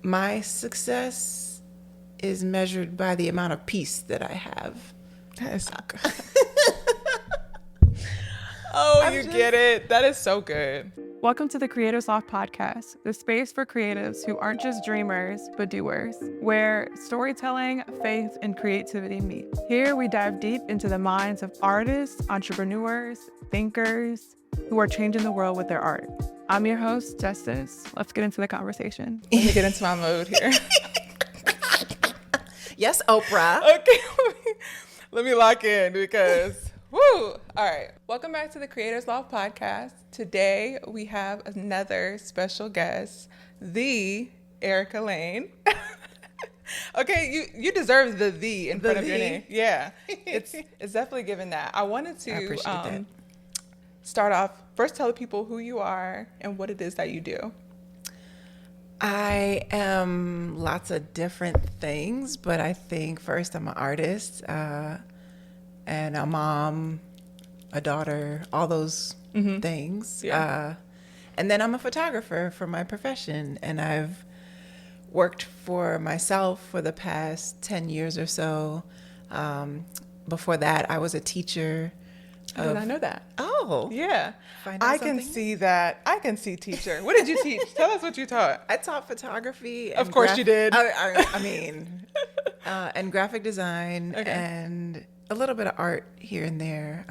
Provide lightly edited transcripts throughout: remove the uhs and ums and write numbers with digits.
my success is measured by the amount of peace that I have. That is so good. Oh, you get it. That is so good. Welcome to the Creators Loft Podcast, the space for creatives who aren't just dreamers, but doers, where storytelling, faith, and creativity meet. Here we dive deep into the minds of artists, entrepreneurs, thinkers, who are changing the world with their art. I'm your host, Justice. Let's get into the conversation. Let me get into my mode here. Yes, Oprah. Okay, let me lock in because... Woo! All right. Welcome back to the Creators Loft Podcast. Today we have another special guest, the Erika Layne. Okay, you deserve the in front of your name. Yeah, it's definitely given that. I wanted to start off first. Tell the people who you are and what it is that you do. I am lots of different things, but I think first I'm an artist. And a mom, a daughter, all those things. Yeah. And then I'm a photographer for my profession. And I've worked for myself for the past 10 years or so. Before that, I was a teacher. Did I know that? Oh. Yeah. I can see that. I can see teacher. What did you teach? Tell us what you taught. I taught photography. Of course you did. I mean, and graphic design and a little bit of art here and there.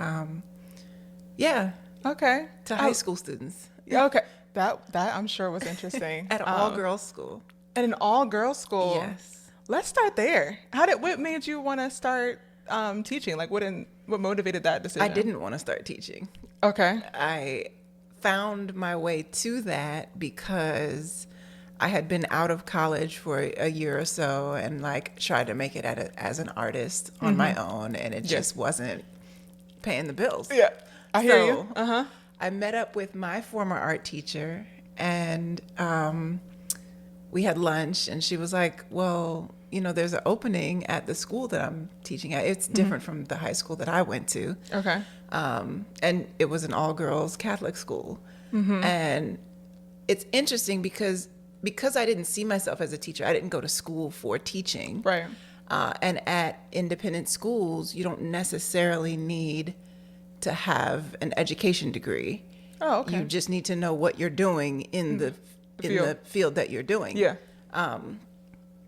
Yeah. Okay. To high school students. Yeah. Okay. That I'm sure was interesting. At an all-girls school. At an all-girls school. Yes. Let's start there. What made you want to start teaching? Like what motivated that decision? I didn't want to start teaching. Okay. I found my way to that because I had been out of college for a year or so and like tried to make it as an artist on my own, and it just wasn't paying the bills. Yeah, I hear you. I met up with my former art teacher, and we had lunch, and she was like, well, you know, there's an opening at the school that I'm teaching at. It's different from the high school that I went to. Okay. And it was an all-girls Catholic school. And it's interesting because I didn't see myself as a teacher. I didn't go to school for teaching. Right. And at independent schools, you don't necessarily need to have an education degree. Oh, okay. You just need to know what you're doing in the field that you're doing. Yeah.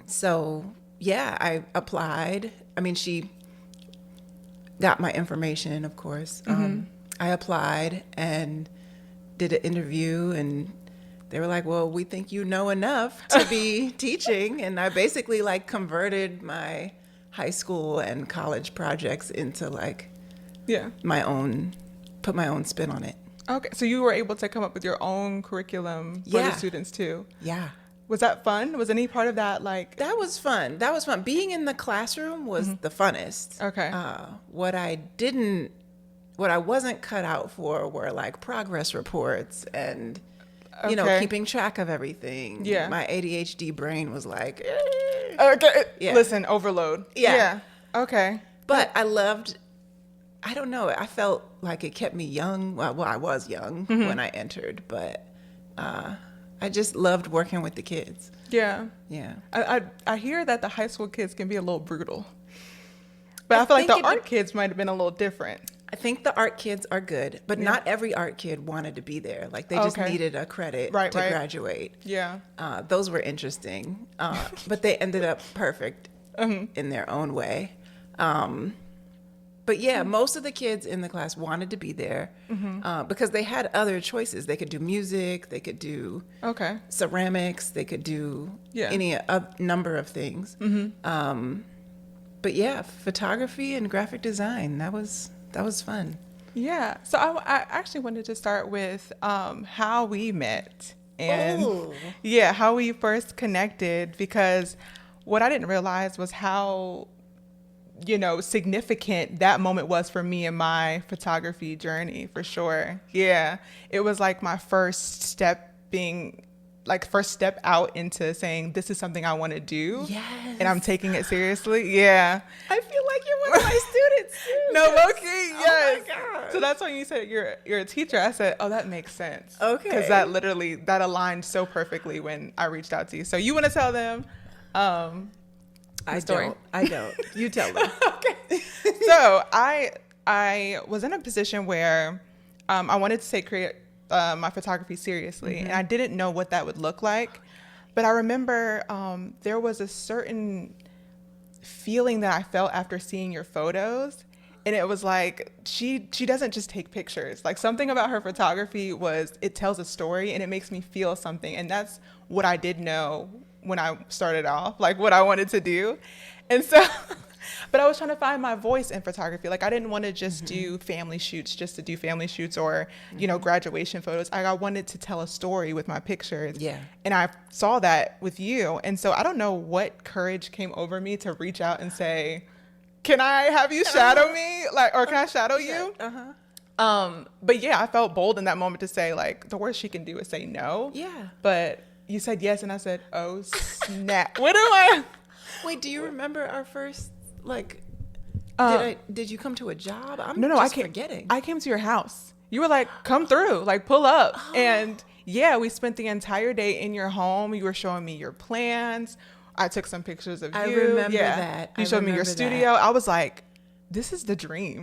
So, yeah, I applied. I mean, she got my information, of course. I applied and did an interview, and they were like, well, we think you know enough to be teaching. And I basically like converted my high school and college projects into like put my own spin on it. Okay. So you were able to come up with your own curriculum for the students too. Yeah. Was that fun? Was any part of that like... That was fun. Being in the classroom was the funnest. Okay. What I wasn't cut out for were like progress reports and... You know, keeping track of everything. Yeah. My ADHD brain was like, Okay. Yeah. Listen, overload. Yeah. Okay. But I don't know, I felt like it kept me young. Well, I was young when I entered, but I just loved working with the kids. Yeah. Yeah. I hear that the high school kids can be a little brutal. But I feel like the art kids might have been a little different. I think the art kids are good, but not every art kid wanted to be there. Like they just needed a credit to graduate. Yeah. Those were interesting, but they ended up perfect in their own way. But yeah, most of the kids in the class wanted to be there because they had other choices. They could do music, they could do ceramics, they could do any number of things. But yeah, photography and graphic design, that was fun. Yeah. So I actually wanted to start with how we met and how we first connected, because what I didn't realize was how, significant that moment was for me in my photography journey, for sure. Yeah. It was like my first step out into saying, this is something I want to do. Yes. And I'm taking it seriously. Yeah. I feel like you're one of my students too. No, low-key, yes. Oh my God. So that's when you said you're a teacher. I said, oh, that makes sense. Okay. Because that aligned so perfectly when I reached out to you. So you want to tell them the story? I don't. You tell them. Okay. So I was in a position where I wanted to take my photography seriously, and I didn't know what that would look like. But I remember there was a certain feeling that I felt after seeing your photos. And it was like, she doesn't just take pictures. Like, something about her photography it tells a story and it makes me feel something. And that's what I did know when I started off, like what I wanted to do. And so, but I was trying to find my voice in photography. Like, I didn't want to just do family shoots just to do family shoots or, graduation photos. I wanted to tell a story with my pictures. Yeah. And I saw that with you. And so I don't know what courage came over me to reach out and say, can I have you shadow me? Or can I shadow you? But yeah, I felt bold in that moment to say, like, the worst she can do is say no. Yeah. But you said yes, and I said, oh, snap. What am I? Wait, do you remember our first, like, did you come to a job? I'm No, just forgetting. I came to your house. You were like, come through, like, pull up. Oh. And yeah, we spent the entire day in your home. You were showing me your plans. I took some pictures of you. I remember that. You showed me your studio. I was like, this is the dream.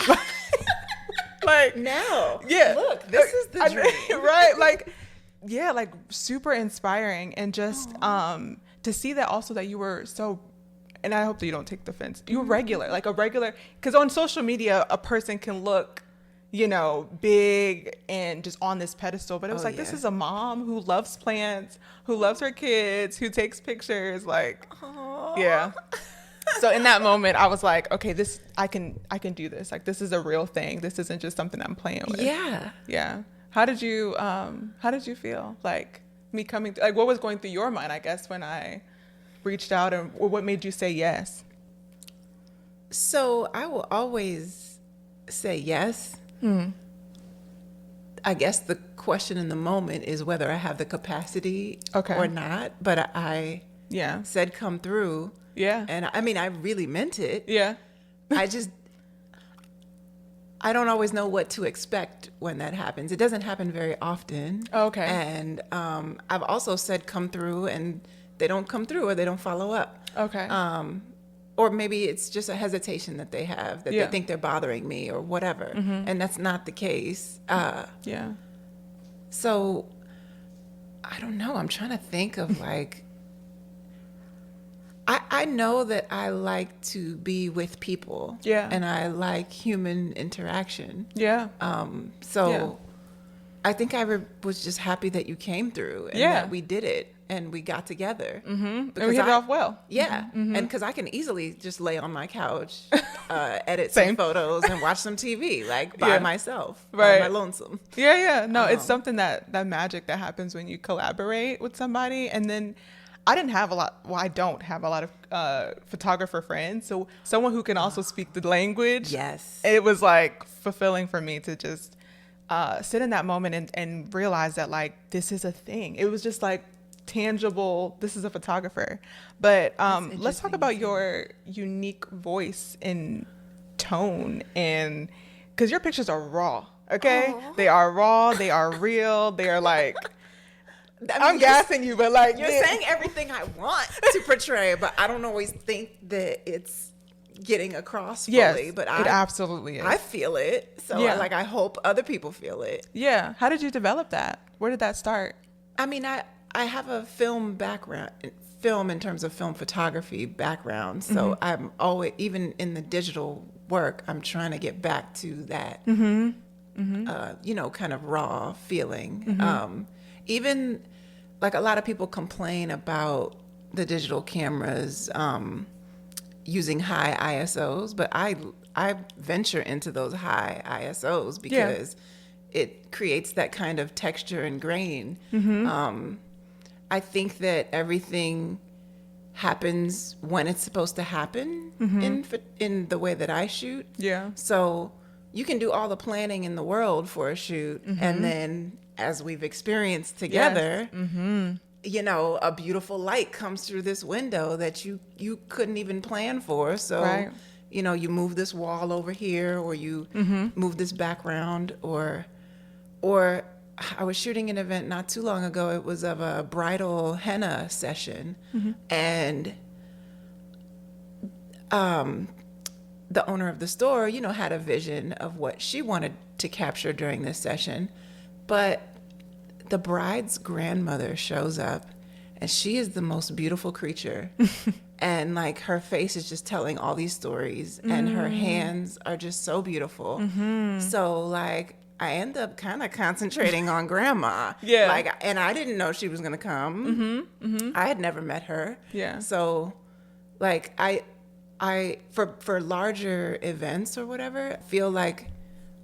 Like, now. Yeah. Look, this is the dream. Right? Like, yeah, like, super inspiring. And just to see that also that you were so, and I hope that you don't take offense, you were regular, like a regular, because on social media, a person can look, big and just on this pedestal. But it was this is a mom who loves plants, who loves her kids, who takes pictures, like, aww. Yeah. So in that moment, I was like, okay, I can do this. Like, this is a real thing. This isn't just something I'm playing with. Yeah. Yeah. How did you feel? Like, me coming, like, what was going through your mind, I guess, when I reached out, or what made you say yes? So I will always say yes. I guess the question in the moment is whether I have the capacity or not. But I said come through. Yeah. And I mean, I really meant it. Yeah. I don't always know what to expect when that happens. It doesn't happen very often. Okay. And I've also said come through, and they don't come through, or they don't follow up. Okay. Or maybe it's just a hesitation that they have, that they think they're bothering me or whatever. And that's not the case. Yeah. So I don't know. I'm trying to think of like, I know that I like to be with people. Yeah. And I like human interaction. Yeah. So I think I was just happy that you came through and that we did it and we got together. And we hit it off well. Yeah. And because I can easily just lay on my couch, edit some photos and watch some TV, like by myself, by my lonesome. Yeah. No, it's something that magic that happens when you collaborate with somebody. And then I don't have a lot of photographer friends. So someone who can also speak the language. Yes. It was like fulfilling for me to just sit in that moment and realize that, like, this is a thing. It was just like tangible. This is a photographer. But let's talk about your unique voice and tone, and because your pictures are raw. Okay. Aww. They are raw. They are real. They are like, I'm gassing you, but like, you're saying everything I want to portray, but I don't always think that it's getting across fully. Yes, but it absolutely is. I feel it. So I hope other people feel it. Yeah. How did you develop that? Where did that start? I mean, I have a film background, in terms of film photography background. So I'm always, even in the digital work, I'm trying to get back to that, kind of raw feeling. Even like a lot of people complain about the digital cameras using high ISOs, but I venture into those high ISOs because it creates that kind of texture and grain. I think that everything happens when it's supposed to happen in the way that I shoot. Yeah. So you can do all the planning in the world for a shoot, and then as we've experienced together, a beautiful light comes through this window that you couldn't even plan for. So, you know, you move this wall over here, or you move this background, or I was shooting an event not too long ago. It was of a bridal henna session, and the owner of the store, you know, had a vision of what she wanted to capture during this session, but the bride's grandmother shows up, and she is the most beautiful creature. And like her face is just telling all these stories, and her hands are just so beautiful. So like I end up kind of concentrating on grandma. Yeah. Like, and I didn't know she was going to come. I had never met her. Yeah. So like I for larger events or whatever, I feel like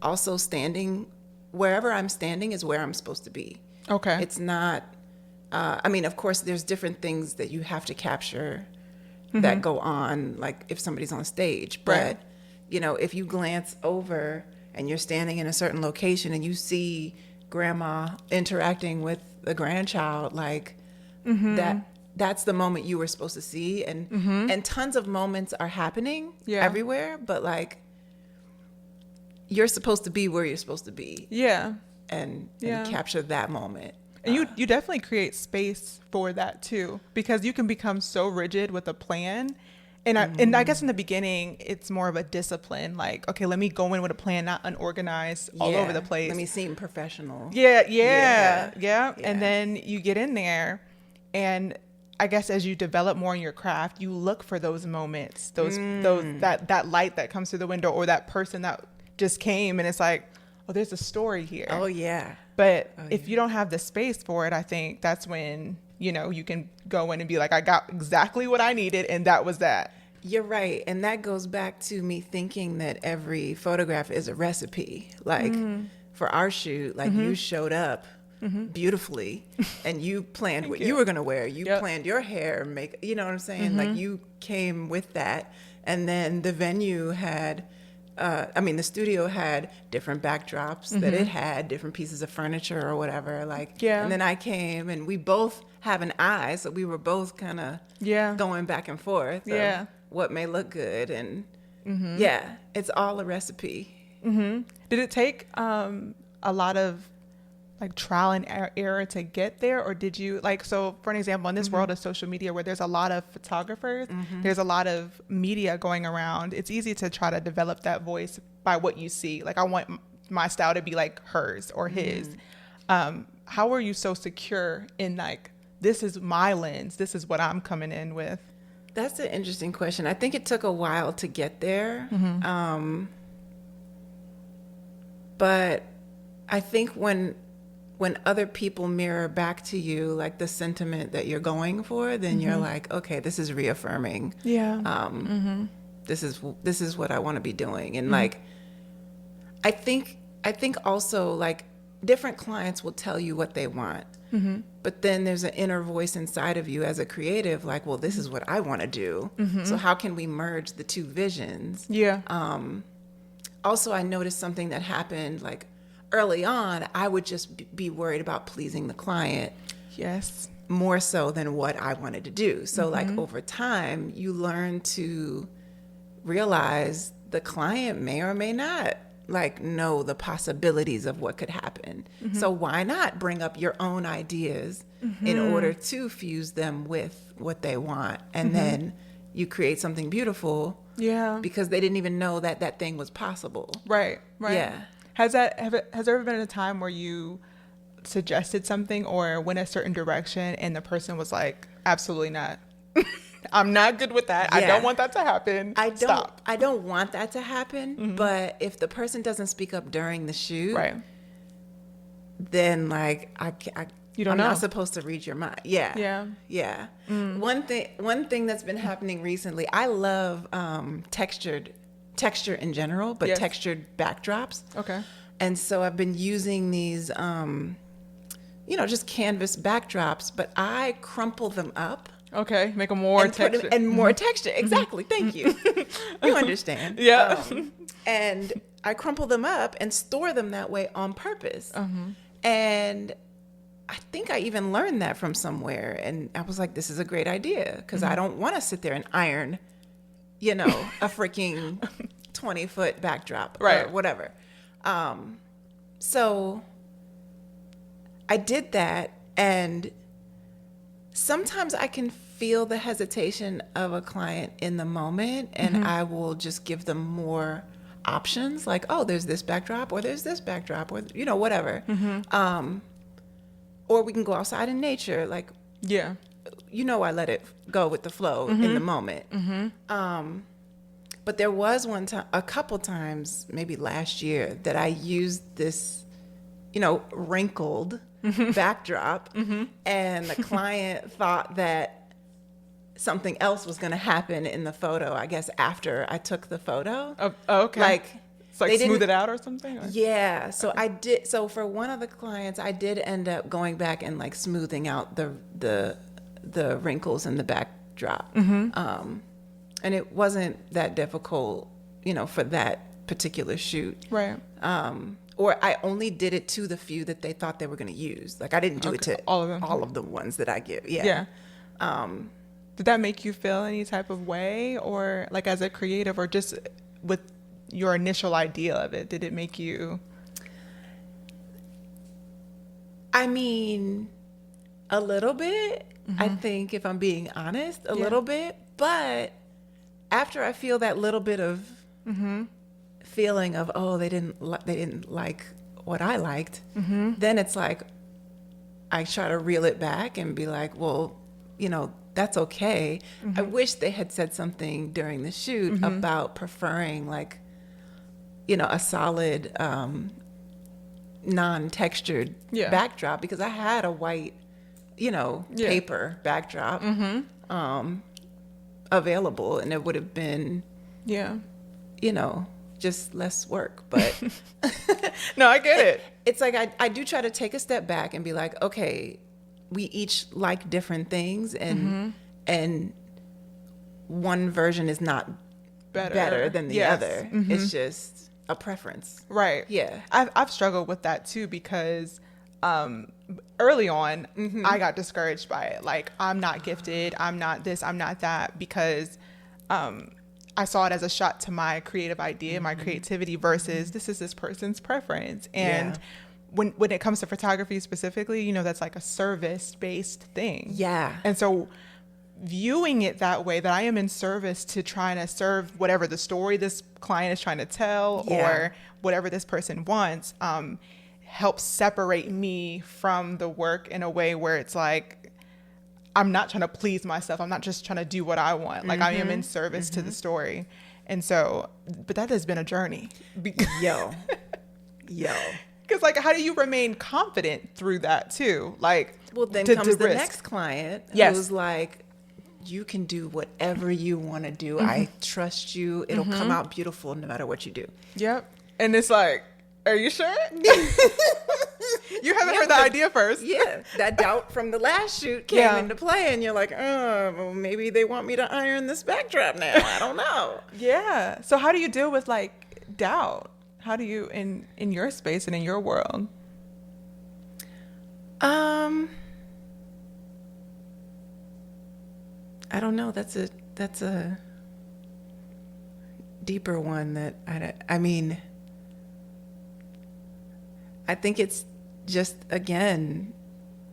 also standing wherever I'm standing is where I'm supposed to be. Okay. It's not, I mean, of course, there's different things that you have to capture that go on, like if somebody's on stage. But, Right. you know, if you glance over and you're standing in a certain location and you see grandma interacting with the grandchild, like that's the moment you were supposed to see. And tons of moments are happening everywhere, but like you're supposed to be where you're supposed to be. Yeah. And capture that moment. And you definitely create space for that too, because you can become so rigid with a plan. And I guess in the beginning, it's more of a discipline. Like, okay, let me go in with a plan, not unorganized, all over the place. Let me seem professional. Yeah. And then you get in there, and I guess as you develop more in your craft, you look for those moments, that light that comes through the window, or that person that just came, and it's like, oh, there's a story here. Oh yeah. But if you don't have the space for it, I think that's when, you know, you can go in and be like, I got exactly what I needed, and that was that. You're right. And that goes back to me thinking that every photograph is a recipe. Like for our shoot, like you showed up beautifully and you planned what you were going to wear. You planned your hair, you know what I'm saying? Like you came with that. And then the venue had, the studio had different backdrops that it had, different pieces of furniture or whatever. Like, and then I came, and we both have an eye, so we were both kind of going back and forth. Of what may look good, and it's all a recipe. Did it take a lot of like trial and error to get there, or did you so for an example, in this world of social media where there's a lot of photographers, there's a lot of media going around, it's easy to try to develop that voice by what you see. Like, I want my style to be like hers or his. How are you so secure in like, this is my lens, this is what I'm coming in with? That's an interesting question. I think it took a while to get there. But I think when other people mirror back to you like the sentiment that you're going for, then you're like, okay, this is reaffirming. This is what I want to be doing. And like, I think also like different clients will tell you what they want, but then there's an inner voice inside of you as a creative, like, well, this is what I want to do. So how can we merge the two visions? Also, I noticed something that happened like early on. I would just be worried about pleasing the client. More so than what I wanted to do. So like over time, you learn to realize the client may or may not like know the possibilities of what could happen. So why not bring up your own ideas in order to fuse them with what they want? And then you create something beautiful. Because they didn't even know that that thing was possible. Right. Has there ever been a time where you suggested something or went a certain direction and the person was like, absolutely not? I'm not good with that. I don't want that to happen. Stop. I don't want that to happen. But if the person doesn't speak up during the shoot, then like I'm not supposed to read your mind. One thing that's been happening recently, I love texture in general, but textured backdrops. And so I've been using these just canvas backdrops, but I crumple them up. Make them more texture. And more texture. Exactly. Thank you. You understand. And I crumple them up and store them that way on purpose. And I think I even learned that from somewhere. And I was like, this is a great idea, because I don't want to sit there and iron you know, a freaking 20-foot backdrop right, or whatever. So I did that, and sometimes I can feel the hesitation of a client in the moment, and I will just give them more options, like, oh, there's this backdrop, or there's this backdrop, or, you know, whatever. Or we can go outside in nature, like, yeah, you know, I let it go with the flow in the moment. But there was one time, a couple times, maybe last year, that I used this, you know, wrinkled backdrop, and the client thought that something else was going to happen in the photo, I guess, after I took the photo. Oh, okay. Like, it's like smooth it out or something? Or? Yeah. So I did. So for one of the clients, I did end up going back and like smoothing out the wrinkles in the backdrop. And it wasn't that difficult, you know, for that particular shoot. Right. Or I only did it to the few that they thought they were going to use. Like, I didn't do it to all of them. All of the ones that I give. Yeah. Yeah. Did that make you feel any type of way, or like as a creative, or just with your initial idea of it, did it make you? I mean, a little bit. I think, if I'm being honest, a little bit. But after I feel that little bit of feeling of, oh, they didn't like what I liked, then it's like I try to reel it back and be like, well, you know, that's okay. I wish they had said something during the shoot about preferring, like, you know, a solid non-textured backdrop, because I had a white, you know, paper backdrop available, and it would have been, you know, just less work. But no, I get it. It's like I do try to take a step back and be like, okay, we each like different things, and one version is not better than the other. It's just a preference. Right. Yeah. I've struggled with that too, because early on, I got discouraged by it. Like, I'm not gifted, I'm not this, I'm not that, because I saw it as a shot to my creative idea, my creativity, versus this is this person's preference. And when it comes to photography specifically, you know, that's like a service-based thing. Yeah. And so viewing it that way, that I am in service to trying to serve whatever the story this client is trying to tell, or whatever this person wants, helps separate me from the work in a way where it's like, I'm not trying to please myself. I'm not just trying to do what I want. Like, I am in service to the story. And so, but that has been a journey. Yo. Because, like, how do you remain confident through that too? Like, well, then comes the next client who's like, you can do whatever you want to do. I trust you. It'll come out beautiful no matter what you do. Yep. And it's like, are you sure? You haven't heard the idea first. Yeah. That doubt from the last shoot came into play, and you're like, oh, well, maybe they want me to iron this backdrop now. I don't know. Yeah. So how do you deal with, like, doubt? How do you, in your space and in your world? I don't know. That's a deeper one that I mean, I think it's just, again,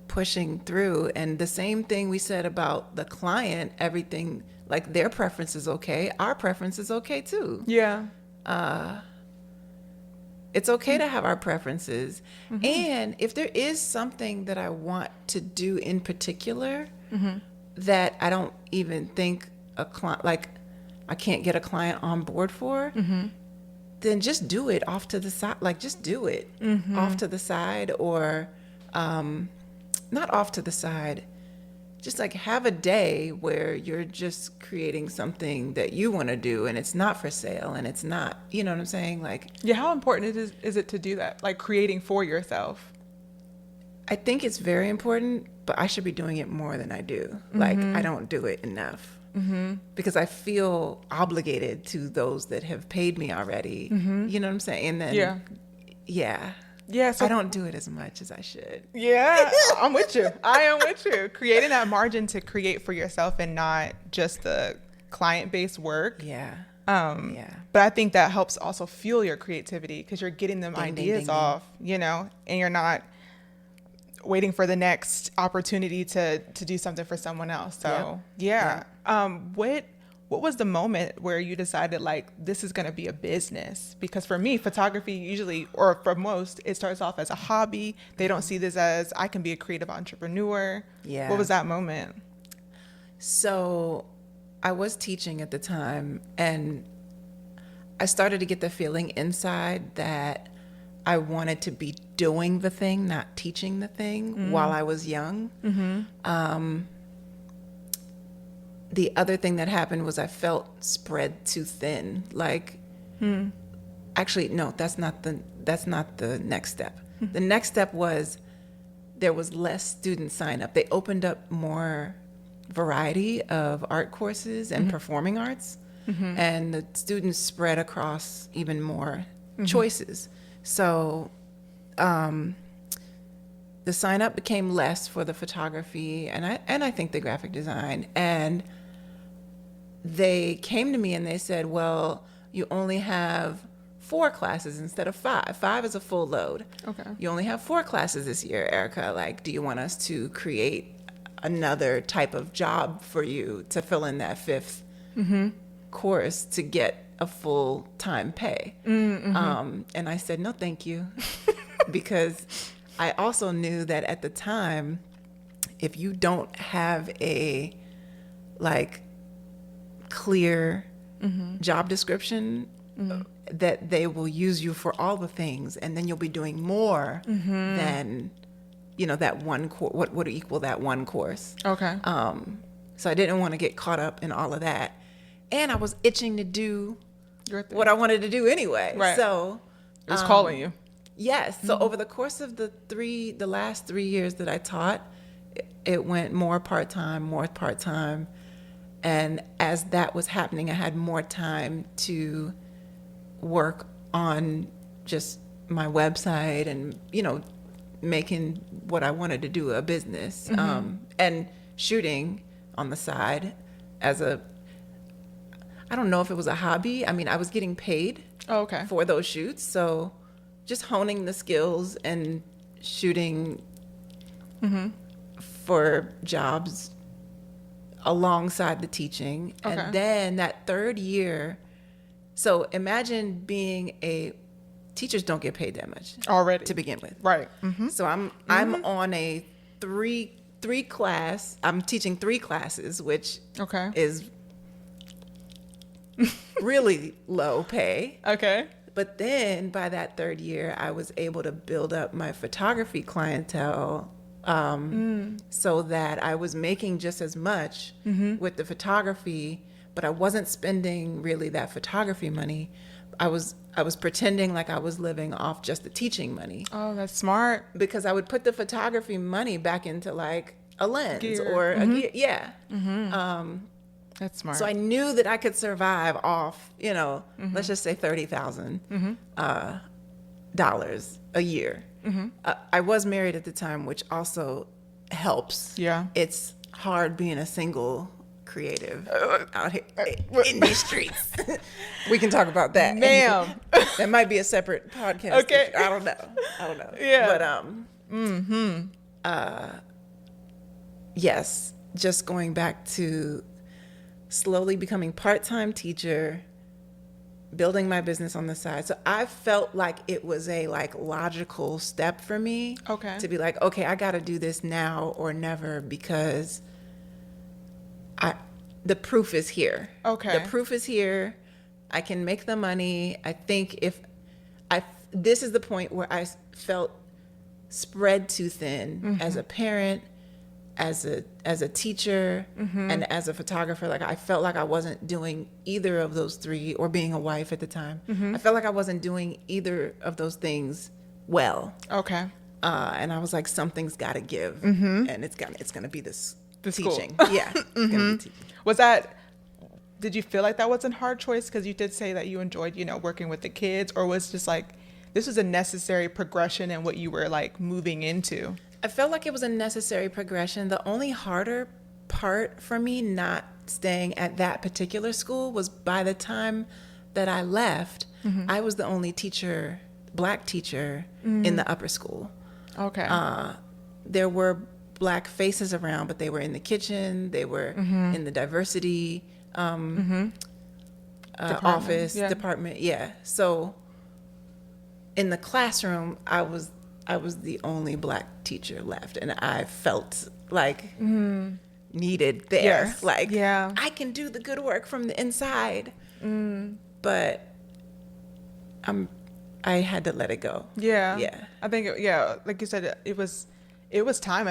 pushing through. And the same thing we said about the client, everything, like, their preference is okay. Our preference is okay too. Yeah. It's okay to have our preferences. And if there is something that I want to do in particular that I don't even think a client, like, I can't get a client on board for, then just do it off to the side. Like, just do it off to the side, or not off to the side. Just, like, have a day where you're just creating something that you want to do, and it's not for sale, and it's not, you know what I'm saying? Like, yeah, how important is it to do that? Like, creating for yourself? I think it's very important, but I should be doing it more than I do. Like, I don't do it enough. Because I feel obligated to those that have paid me already. You know what I'm saying? And then, yeah, so I don't do it as much as I should. Yeah, I'm with you. I am with you. Creating that margin to create for yourself, and not just the client-based work. Yeah. But I think that helps also fuel your creativity because you're getting them ideas off, you know, and you're not waiting for the next opportunity to do something for someone else. So what was the moment where you decided like this is going to be a business? Because for me, photography usually, or for most, it starts off as a hobby. They don't see this as I can be a creative entrepreneur. Yeah. What was that moment? So I was teaching at the time, and I started to get the feeling inside that I wanted to be doing the thing, not teaching the thing while I was young. The other thing that happened was I felt spread too thin. Like, actually, no, that's not the next step. The next step was there was less student sign up. They opened up more variety of art courses and performing arts, and the students spread across even more choices. So the sign up became less for the photography and I think the graphic design. And they came to me and they said, well, you only have 4 classes instead of 5. 5 is a full load. Okay. You only have 4 classes this year, Erika. Like, do you want us to create another type of job for you to fill in that 5th course to get a full-time pay? And I said, no, thank you. Because I also knew that at the time, if you don't have a like clear job description, that they will use you for all the things, and then you'll be doing more than, you know, that one what would equal that one course. Okay. So I didn't want to get caught up in all of that, and I was itching to do Your thing. what I wanted to do anyway. Right. So It was calling you. yes. So over the course of the last 3 years that I taught, it went more part-time. And as that was happening, I had more time to work on just my website and, you know, making what I wanted to do a business, and shooting on the side as I don't know if it was a hobby. I mean, I was getting paid for those shoots. So just honing the skills and shooting for jobs alongside the teaching. Okay. And then that 3rd year, so imagine teachers don't get paid that much Already. to begin with. Right. So I'm on a three class, I'm teaching 3 classes, which is really low pay. Okay. But then by that 3rd year, I was able to build up my photography clientele, so that I was making just as much with the photography, but I wasn't spending really that photography money. I was pretending like I was living off just the teaching money. Oh, that's smart. Because I would put the photography money back into like a lens Gear. or a gear. Yeah. That's smart. So I knew that I could survive off, you know, let's just say $30,000 dollars a year. I was married at the time, which also helps. Yeah. It's hard being a single creative out here in these streets. We can talk about that. Ma'am. That might be a separate podcast. Okay. I don't know. Yeah. But yes, just going back to slowly becoming part-time teacher, building my business on the side. So I felt like it was a logical step for me to be like, okay, I got to do this now or never, because the proof is here. Okay. The proof is here. I can make the money. I think this is the point where I felt spread too thin as a parent, as a teacher, and as a photographer. Like, I felt like I wasn't doing either of those 3, or being a wife at the time. I felt like I wasn't doing either of those things well. Okay. And I was like, something's got to give, and it's gonna be this teaching. School. Yeah. It's gonna be teaching. Did you feel like that was a hard choice? Because you did say that you enjoyed, working with the kids, or was just like, this was a necessary progression in what you were like moving into? I felt like it was a necessary progression. The only harder part for me not staying at that particular school was by the time that I left, I was the only Black teacher in the upper school. Okay. There were Black faces around, but they were in the kitchen. They were in the diversity department. Yeah. So in the classroom, I was the only Black teacher left, and I felt like needed there. Yes. Like, I can do the good work from the inside, but I had to let it go. Yeah. Yeah. I think, like you said, it was time.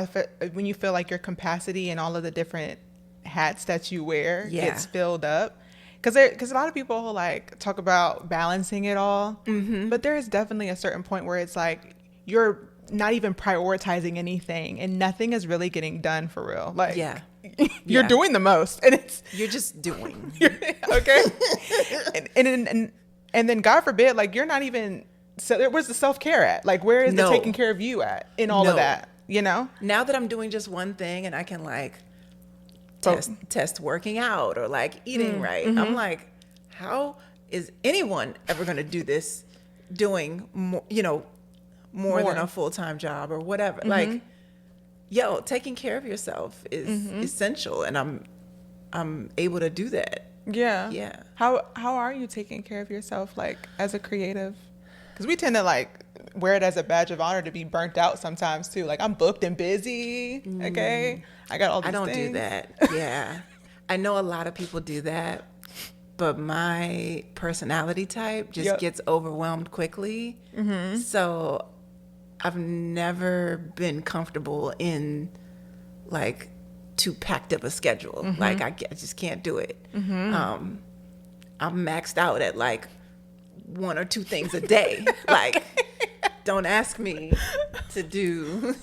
When you feel like your capacity and all of the different hats that you wear gets filled up. Because a lot of people like talk about balancing it all, but there is definitely a certain point where it's like you're not even prioritizing anything and nothing is really getting done for real. Like, you're doing the most, and you're just doing. Okay. And then God forbid, like you're not even. So where's the self-care at? Like, where is the taking care of you at in all of that? You know. Now that I'm doing just one thing and I can like test working out or like eating right, I'm like, how is anyone ever going to do this? Doing more than a full-time job or whatever. Like, taking care of yourself is essential, and I'm able to do that. Yeah. How are you taking care of yourself, like as a creative? Because we tend to like wear it as a badge of honor to be burnt out sometimes too. Like, I'm booked and busy. Okay, I got all these things. I don't do that. Yeah, I know a lot of people do that, but my personality type just gets overwhelmed quickly. So I've never been comfortable in like too packed up a schedule. Like, I just can't do it. I'm maxed out at like 1 or 2 things a day. Like, don't ask me to do,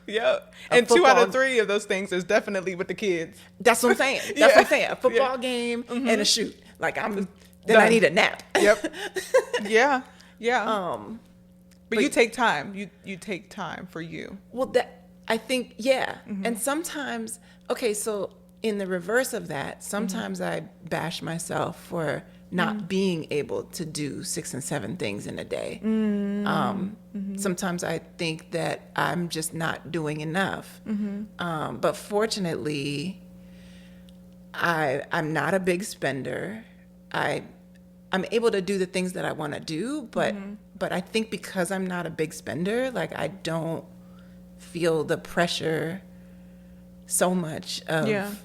Yep. And 2 out of 3 of those things is definitely with the kids. That's what I'm saying. That's what I'm saying. A football game and a shoot. Like, then I need a nap. Yep. Yeah. But you take time. You take time for you. Well, I think, And sometimes, so in the reverse of that, sometimes I bash myself for not being able to do 6 and 7 things in a day. Sometimes I think that I'm just not doing enough. But fortunately, I'm not a big spender. I'm able to do the things that I want to do, but I think because I'm not a big spender, like, I don't feel the pressure so much of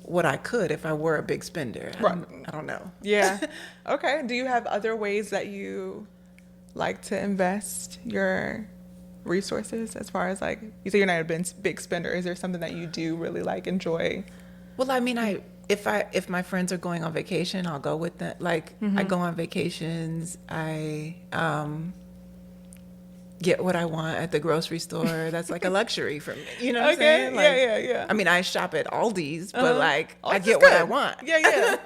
what I could if I were a big spender. I don't know. Yeah. Okay. Do you have other ways that you like to invest your resources, as far as, like, you say you're not a big spender? Is there something that you do really like enjoy? Well, I mean, if my friends are going on vacation, I'll go with them. Like, I go on vacations. I get what I want at the grocery store. That's like a luxury for me. You know what I'm saying? Like, yeah. I mean, I shop at Aldi's, but like, I get what I want. Yeah.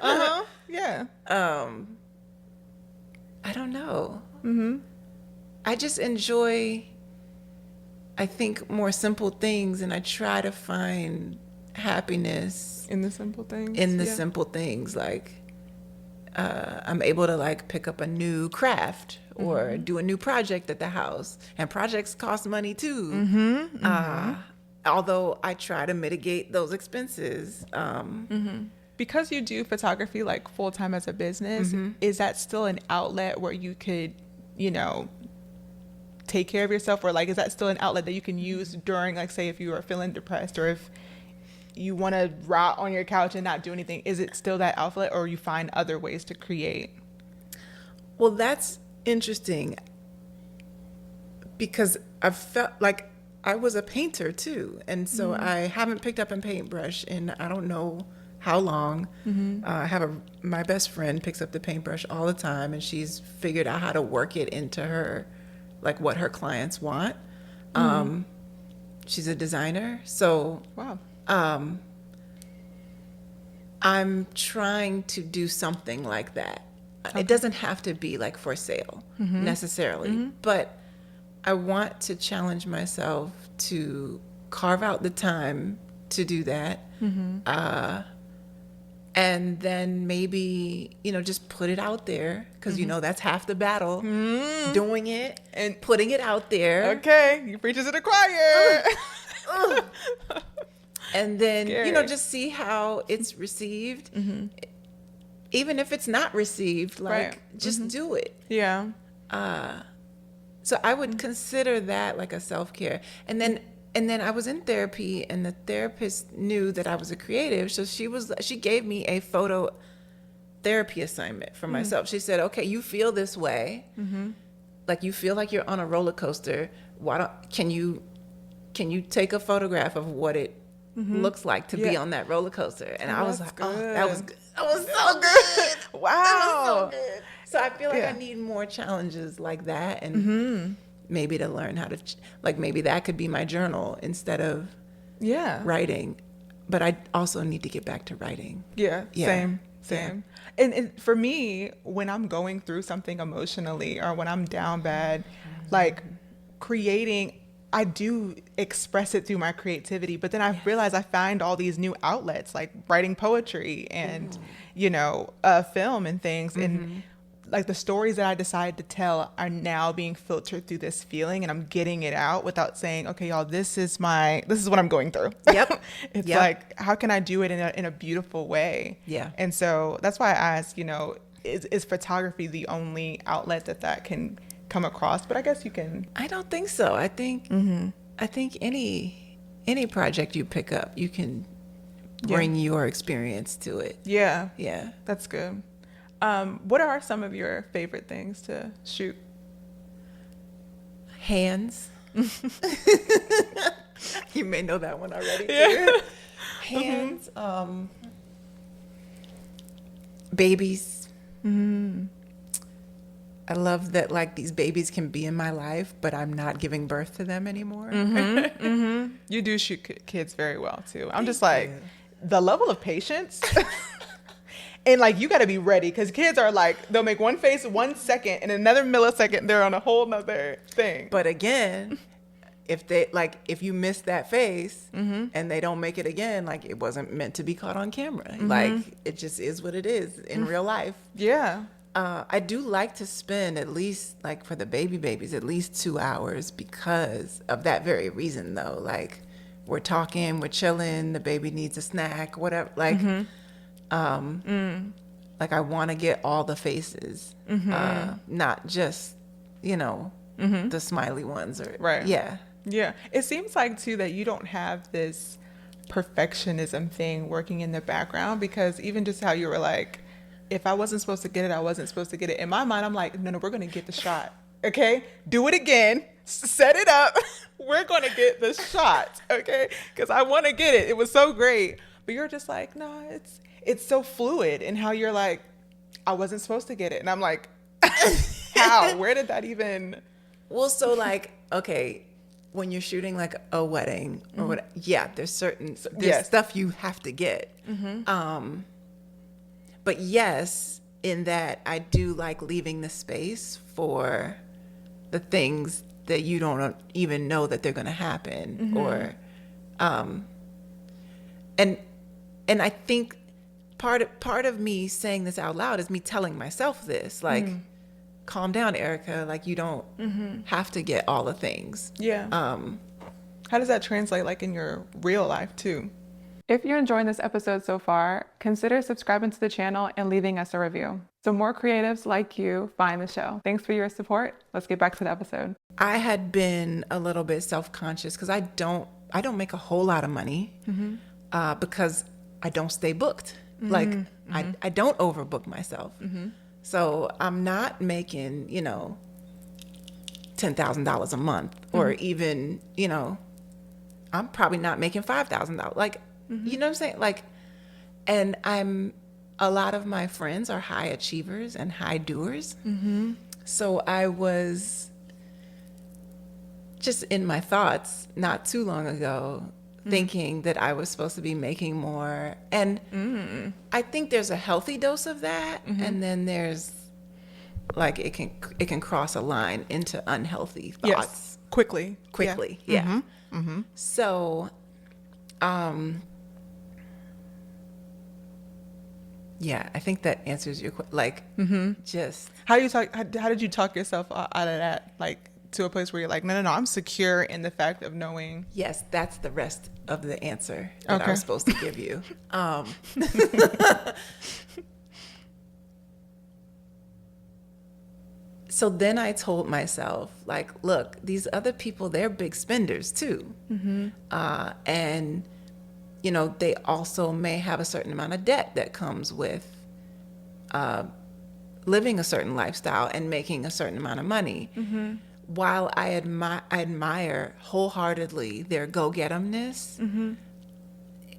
I don't know. I just enjoy, I think, more simple things, and I try to find happiness in the simple things. Simple things, like, I'm able to like pick up a new craft or do a new project at the house, and projects cost money too. Although I try to mitigate those expenses. Because you do photography like full time as a business, is that still an outlet where you could, take care of yourself, or like, is that still an outlet that you can use during, like, say if you are feeling depressed, or if you want to rot on your couch and not do anything? Is it still that outlet, or you find other ways to create? Well, that's interesting, because I felt like I was a painter too, and so I haven't picked up a paintbrush in I don't know how long. My best friend picks up the paintbrush all the time, and she's figured out how to work it into her, like, what her clients want. She's a designer, so wow. I'm trying to do something like that. Okay. It doesn't have to be like for sale necessarily, but I want to challenge myself to carve out the time to do that. And then maybe, just put it out there because, that's half the battle, doing it and putting it out there. Okay. You preach to the choir. And then, just see how it's received. Even if it's not received, just do it. Yeah. So I would consider that like a self-care. And then I was in therapy, and the therapist knew that I was a creative. So she gave me a photo therapy assignment for myself. She said, okay, you feel this way. Like you feel like you're on a roller coaster. Can you take a photograph of what it looks like to be on that roller coaster? And I was like, good. oh, that was good. That was so good. Wow. That was so good. So I feel like I need more challenges like that, and maybe to learn how to, maybe that could be my journal instead of writing. But I also need to get back to writing. Yeah. Same. And for me, when I'm going through something emotionally or when I'm down bad, creating, I do express it through my creativity, but then I realize I find all these new outlets like writing poetry and, film and things. And the stories that I decide to tell are now being filtered through this feeling, and I'm getting it out without saying, okay, y'all, this is what I'm going through. Yep. It's like, how can I do it in a beautiful way? Yeah. And so that's why I asked, is photography the only outlet that can come across? But I guess you can. I don't think so. I think any project you pick up, you can bring your experience to it. Yeah. Yeah. That's good. What are some of your favorite things to shoot? Hands. You may know that one already too. Hands. Babies. I love that these babies can be in my life, but I'm not giving birth to them anymore. You do shoot kids very well too. I'm just the level of patience. And you got to be ready, because kids are they'll make one face 1 second, and another millisecond they're on a whole nother thing. But again, if you miss that face and they don't make it again, it wasn't meant to be caught on camera. It just is what it is in real life. Yeah. I do like to spend at least for the babies, at least 2 hours because of that very reason though. We're talking, we're chilling, the baby needs a snack, whatever. I want to get all the faces, not just, the smiley ones or right. Yeah. Yeah. It seems too that you don't have this perfectionism thing working in the background, because even just how you were if I wasn't supposed to get it, I wasn't supposed to get it. In my mind, I'm no, we're going to get the shot. Okay. Do it again. Set it up. We're going to get the shot. Okay. Because I want to get it. It was so great. But you're just no, it's so fluid in how you're I wasn't supposed to get it. And I'm how? Where did that even? Well, so okay, when you're shooting a wedding or what, there's stuff you have to get. But yes, in that I do leaving the space for the things that you don't even know that they're going to happen, or, and I think part of me saying this out loud is me telling myself this, calm down, Erika. You don't have to get all the things. Yeah. How does that translate in your real life too? If you're enjoying this episode so far, consider subscribing to the channel and leaving us a review so more creatives like you find the show. Thanks for your support. Let's get back to the episode. I had been a little bit self-conscious because I don't make a whole lot of money because I don't stay booked. I don't overbook myself. So I'm not making, $10,000 a month or even, I'm probably not making $5,000. You know what I'm saying? And a lot of my friends are high achievers and high doers. So I was just in my thoughts not too long ago thinking that I was supposed to be making more. And I think there's a healthy dose of that. And then there's it can cross a line into unhealthy thoughts. Yes. Quickly. Yeah. So Yeah, I think that answers your like just How did you talk yourself out of that, like to a place where you're like, no, I'm secure in the fact of knowing? yes, that's the rest of the answer that I Okay. was supposed to give you. So then I told myself, like, look, these other people, they're big spenders too. And, you know, they also may have a certain amount of debt that comes with living a certain lifestyle and making a certain amount of money. While I admire wholeheartedly their go-get-emness,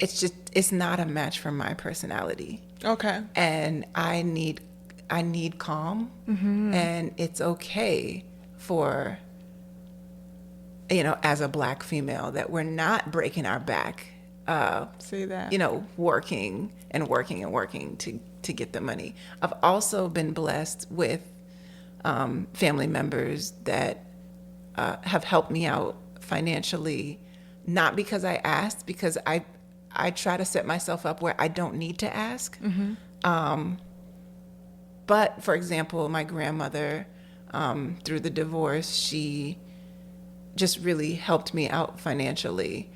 it's not a match for my personality. Okay. And I need calm, and it's okay for, you know, as a Black female, that we're not breaking our back, See that. you know, working to get the money. I've also been blessed with family members that have helped me out financially, not because I asked, because I try to set myself up where I don't need to ask. But for example, my grandmother, through the divorce, she just really helped me out financially,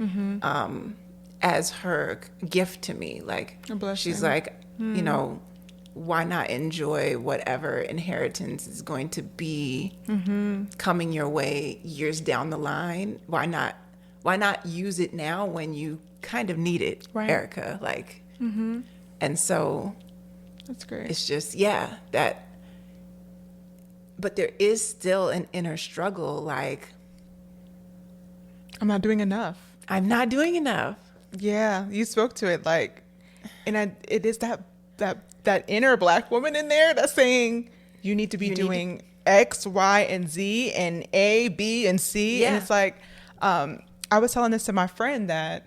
as her gift to me. Like, A blessing. she's like, you know, why not enjoy whatever inheritance is going to be coming your way years down the line? Why not use it now when you kind of need it, Right. Erika? Like, and so That's great. it's just, yeah, that, but there is still an inner struggle, like, I'm not doing enough. I'm not doing enough. Yeah, you spoke to it, like, and it is that inner Black woman in there that's saying you need to be doing X, Y, and Z, and A, B, and C. Yeah. And it's like, I was telling this to my friend that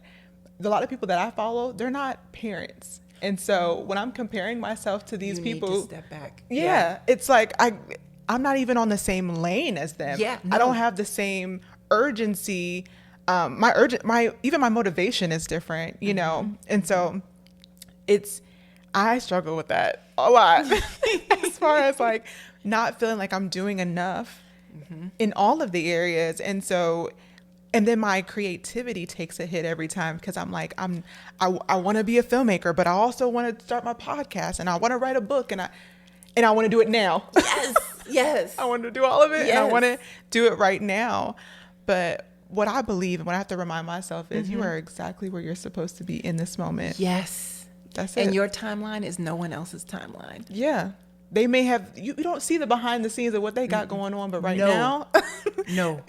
a lot of people that I follow, they're not parents. And so when I'm comparing myself to these You people, need to step back. yeah, it's like I'm not even on the same lane as them. Yeah, I don't no. have the same urgency. My motivation is different, you know? And so I struggle with that a lot as far as like not feeling like I'm doing enough in all of the areas. And so, and then my creativity takes a hit every time, because I'm like, I want to be a filmmaker, but I also want to start my podcast, and I want to write a book, and I want to do it now. Yes. I want to do all of it, and I Yes. want to do it right now. But what I believe and what I have to remind myself is you are exactly where you're supposed to be in this moment. Yes. That's it. And your timeline is no one else's timeline. Yeah. They may have, you don't see the behind the scenes of what they got going on, but right No. now, No.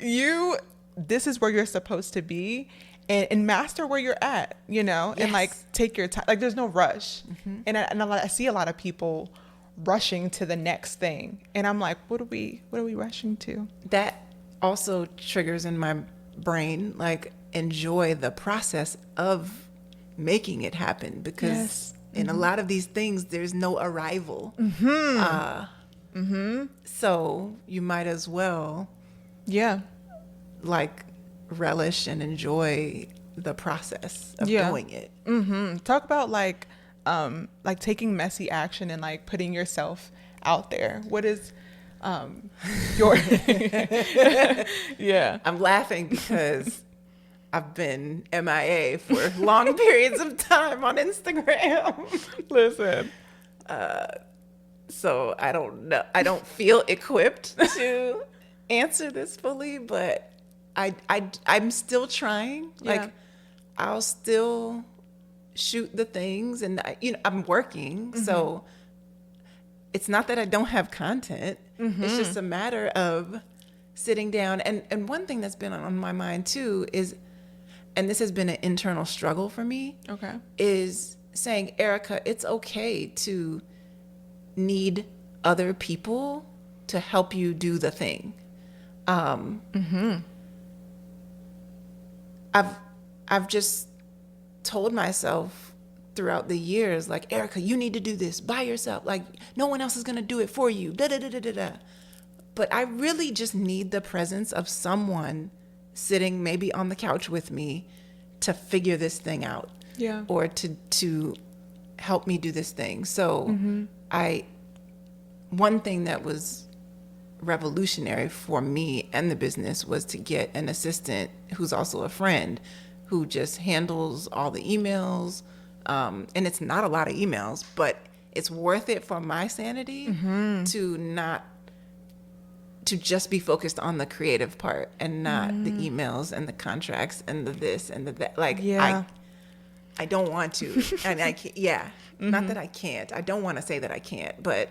this is where you're supposed to be, and master where you're at, you know, and like Yes. take your time. Like, there's no rush. And I see a lot of people rushing to the next thing. And I'm like, what are we rushing to? That also triggers in my brain, like, enjoy the process of making it happen, because Yes. in a lot of these things, there's no arrival. So you might as well, Yeah. like, relish and enjoy the process of Yeah. doing it. Talk about like taking messy action and like putting yourself out there. What is your yeah. I'm laughing because I've been MIA for long periods of time on Instagram. Listen. So I don't know. I don't feel equipped to answer this fully, but I'm still trying. Like, Yeah. I'll still shoot the things, and I'm working. So it's not that I don't have content. It's just a matter of sitting down. And one thing that's been on my mind too is, and this has been an internal struggle for me, Okay. is saying, Erika, it's okay to need other people to help you do the thing. I've just told myself throughout the years, like, Erika, you need to do this by yourself. Like, no one else is going to do it for you. Da, da, da, da, da, da. But I really just need the presence of someone sitting maybe on the couch with me to figure this thing out. Yeah. Or to help me do this thing. So one thing that was revolutionary for me and the business was to get an assistant who's also a friend who just handles all the emails. And it's not a lot of emails, but it's worth it for my sanity to just be focused on the creative part and not the emails and the contracts and the this and the that. Like, I don't want to. And I can't, not that I can't. I don't want to say that I can't, but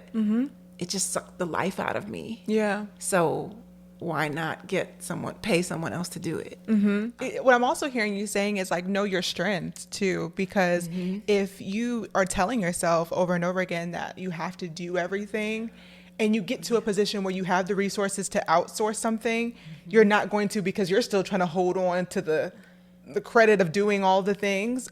it just sucked the life out of me. Yeah. So why not pay someone else to do it? What I'm also hearing you saying is like, know your strengths too, because if you are telling yourself over and over again that you have to do everything, and you get to a position where you have the resources to outsource something, you're not going to, because you're still trying to hold on to the credit of doing all the things.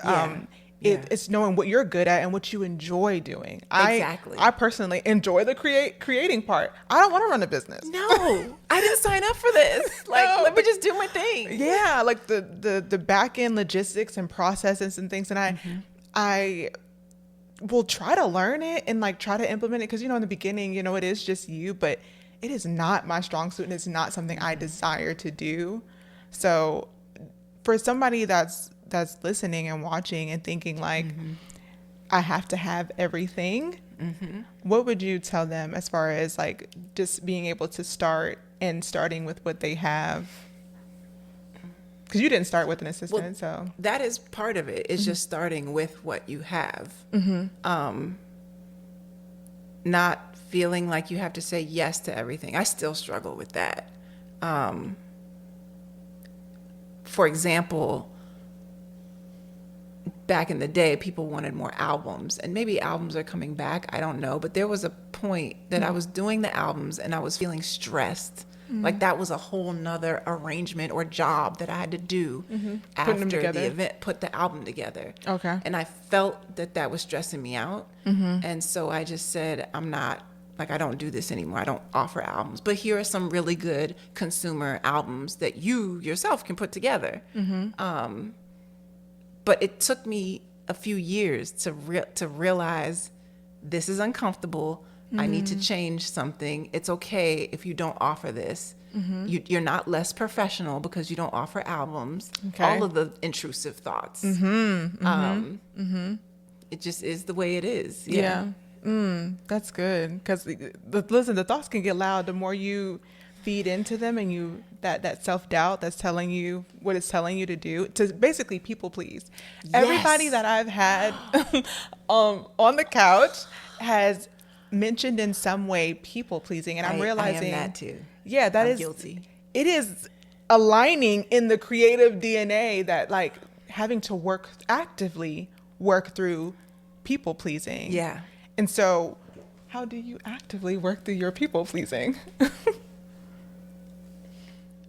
It's knowing what you're good at and what you enjoy doing. Exactly. I personally enjoy the creating part. I don't want to run a business. No, I didn't sign up for this. Like, let me just do my thing. Yeah, like the back end logistics and processes and things. And I will try to learn it and like try to implement it, because in the beginning, it is just you, but it is not my strong suit and it's not something I desire to do. So for somebody that's listening and watching and thinking like, I have to have everything, what would you tell them as far as like just being able to starting with what they have? Because you didn't start with an assistant, so that is part of it. It's just starting with what you have. Not feeling like you have to say yes to everything. I still struggle with that. For example, back in the day, people wanted more albums, and maybe albums are coming back. I don't know. But there was a point that I was doing the albums and I was feeling stressed. Like that was a whole nother arrangement or job that I had to do after the event, put the album together. Okay. And I felt that was stressing me out. And so I just said, I don't do this anymore. I don't offer albums. But here are some really good consumer albums that you yourself can put together. But it took me a few years to realize this is uncomfortable. I need to change something. It's okay if you don't offer this. You're not less professional because you don't offer albums. Okay. All of the intrusive thoughts. It just is the way it is. Yeah. That's good. Because listen, the thoughts can get loud the more you feed into them, and that self-doubt that's telling you what it's telling you to do, to basically people please. Yes. Everybody that I've had on the couch has mentioned in some way people pleasing, and I'm realizing I am that too. Yeah, I'm guilty. It is aligning in the creative DNA that like having to actively work through people pleasing. Yeah. And so how do you actively work through your people pleasing?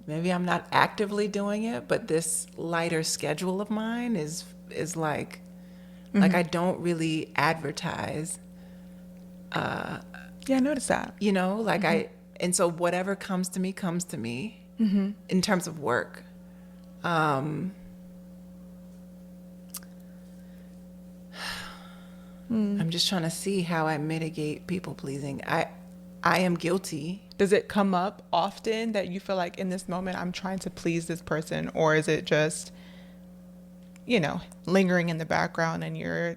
Maybe I'm not actively doing it, but this lighter schedule of mine is like I don't really advertise. I noticed that. And so whatever comes to me in terms of work. I'm just trying to see how I mitigate people pleasing. I am guilty. Does it come up often that you feel like in this moment I'm trying to please this person, or is it just, lingering in the background and your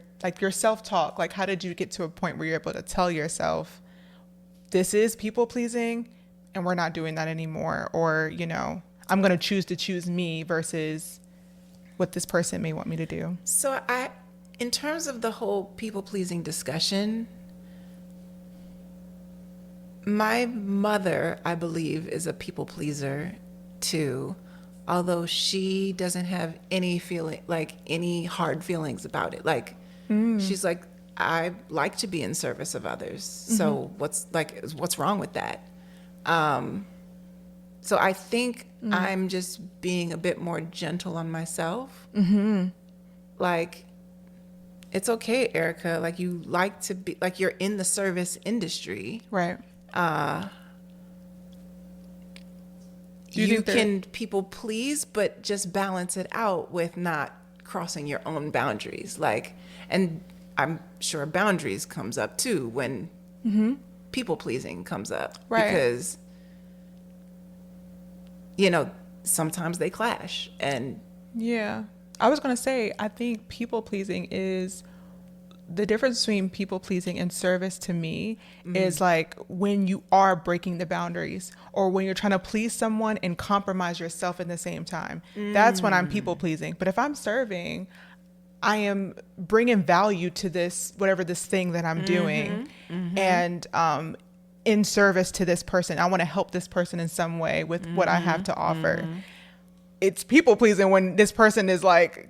self-talk? Like, how did you get to a point where you're able to tell yourself, this is people pleasing and we're not doing that anymore? Or, I'm going to choose me versus what this person may want me to do. So in terms of the whole people pleasing discussion, my mother, I believe, is a people pleaser too, although she doesn't have any hard feelings about it. Like, she's like, I like to be in service of others. So what's wrong with that? So I think I'm just being a bit more gentle on myself. Like, it's okay, Erika. Like, you like to be, like, you're in the service industry. Right. You can people please, but just balance it out with not crossing your own boundaries. Like, and I'm sure boundaries comes up too when people pleasing comes up. Right. Because, sometimes they clash. And yeah, I was going to say, I think people pleasing is the difference between people pleasing and service to me is like when you are breaking the boundaries or when you're trying to please someone and compromise yourself at the same time. That's when I'm people pleasing. But if I'm serving, I am bringing value to this, whatever this thing that I'm doing, and in service to this person. I want to help this person in some way with what I have to offer. It's people pleasing when this person is like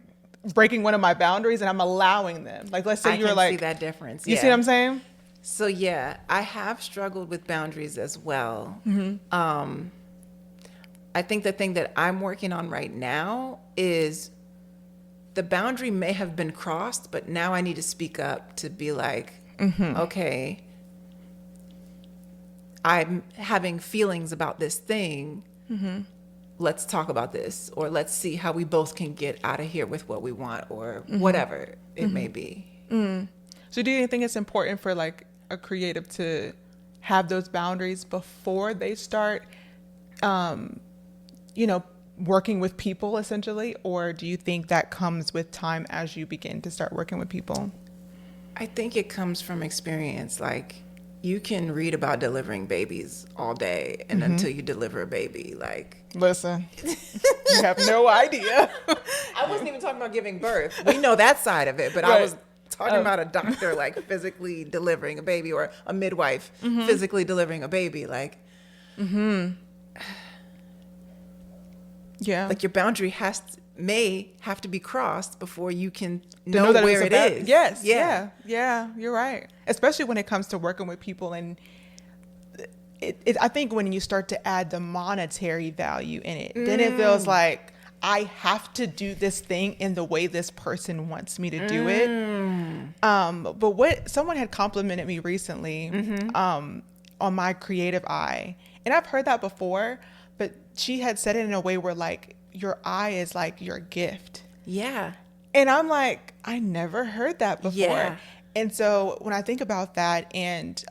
breaking one of my boundaries and I'm allowing them. Like, let's say you're like, I can see that difference. You see what I'm saying? So yeah, I have struggled with boundaries as well. I think the thing that I'm working on right now is the boundary may have been crossed, but now I need to speak up to be like, okay, I'm having feelings about this thing. Let's talk about this, or let's see how we both can get out of here with what we want, or whatever it may be. So do you think it's important for like a creative to have those boundaries before they start, working with people essentially? Or do you think that comes with time as you begin to start working with people? I think it comes from experience. Like, you can read about delivering babies all day, and until you deliver a baby, like... Listen, you have no idea. I wasn't even talking about giving birth. We know that side of it, but I was talking about a doctor, like, physically delivering a baby, or a midwife physically delivering a baby. Like, yeah. Like, your boundary may have to be crossed before you can know that where it is. Yes. Yeah. You're right. Especially when it comes to working with people. And I think when you start to add the monetary value in it, then it feels like I have to do this thing in the way this person wants me to do it. But what someone had complimented me recently on my creative eye, and I've heard that before, but she had said it in a way where like, your eye is like your gift. Yeah. And I'm like, I never heard that before. Yeah. And so when I think about that and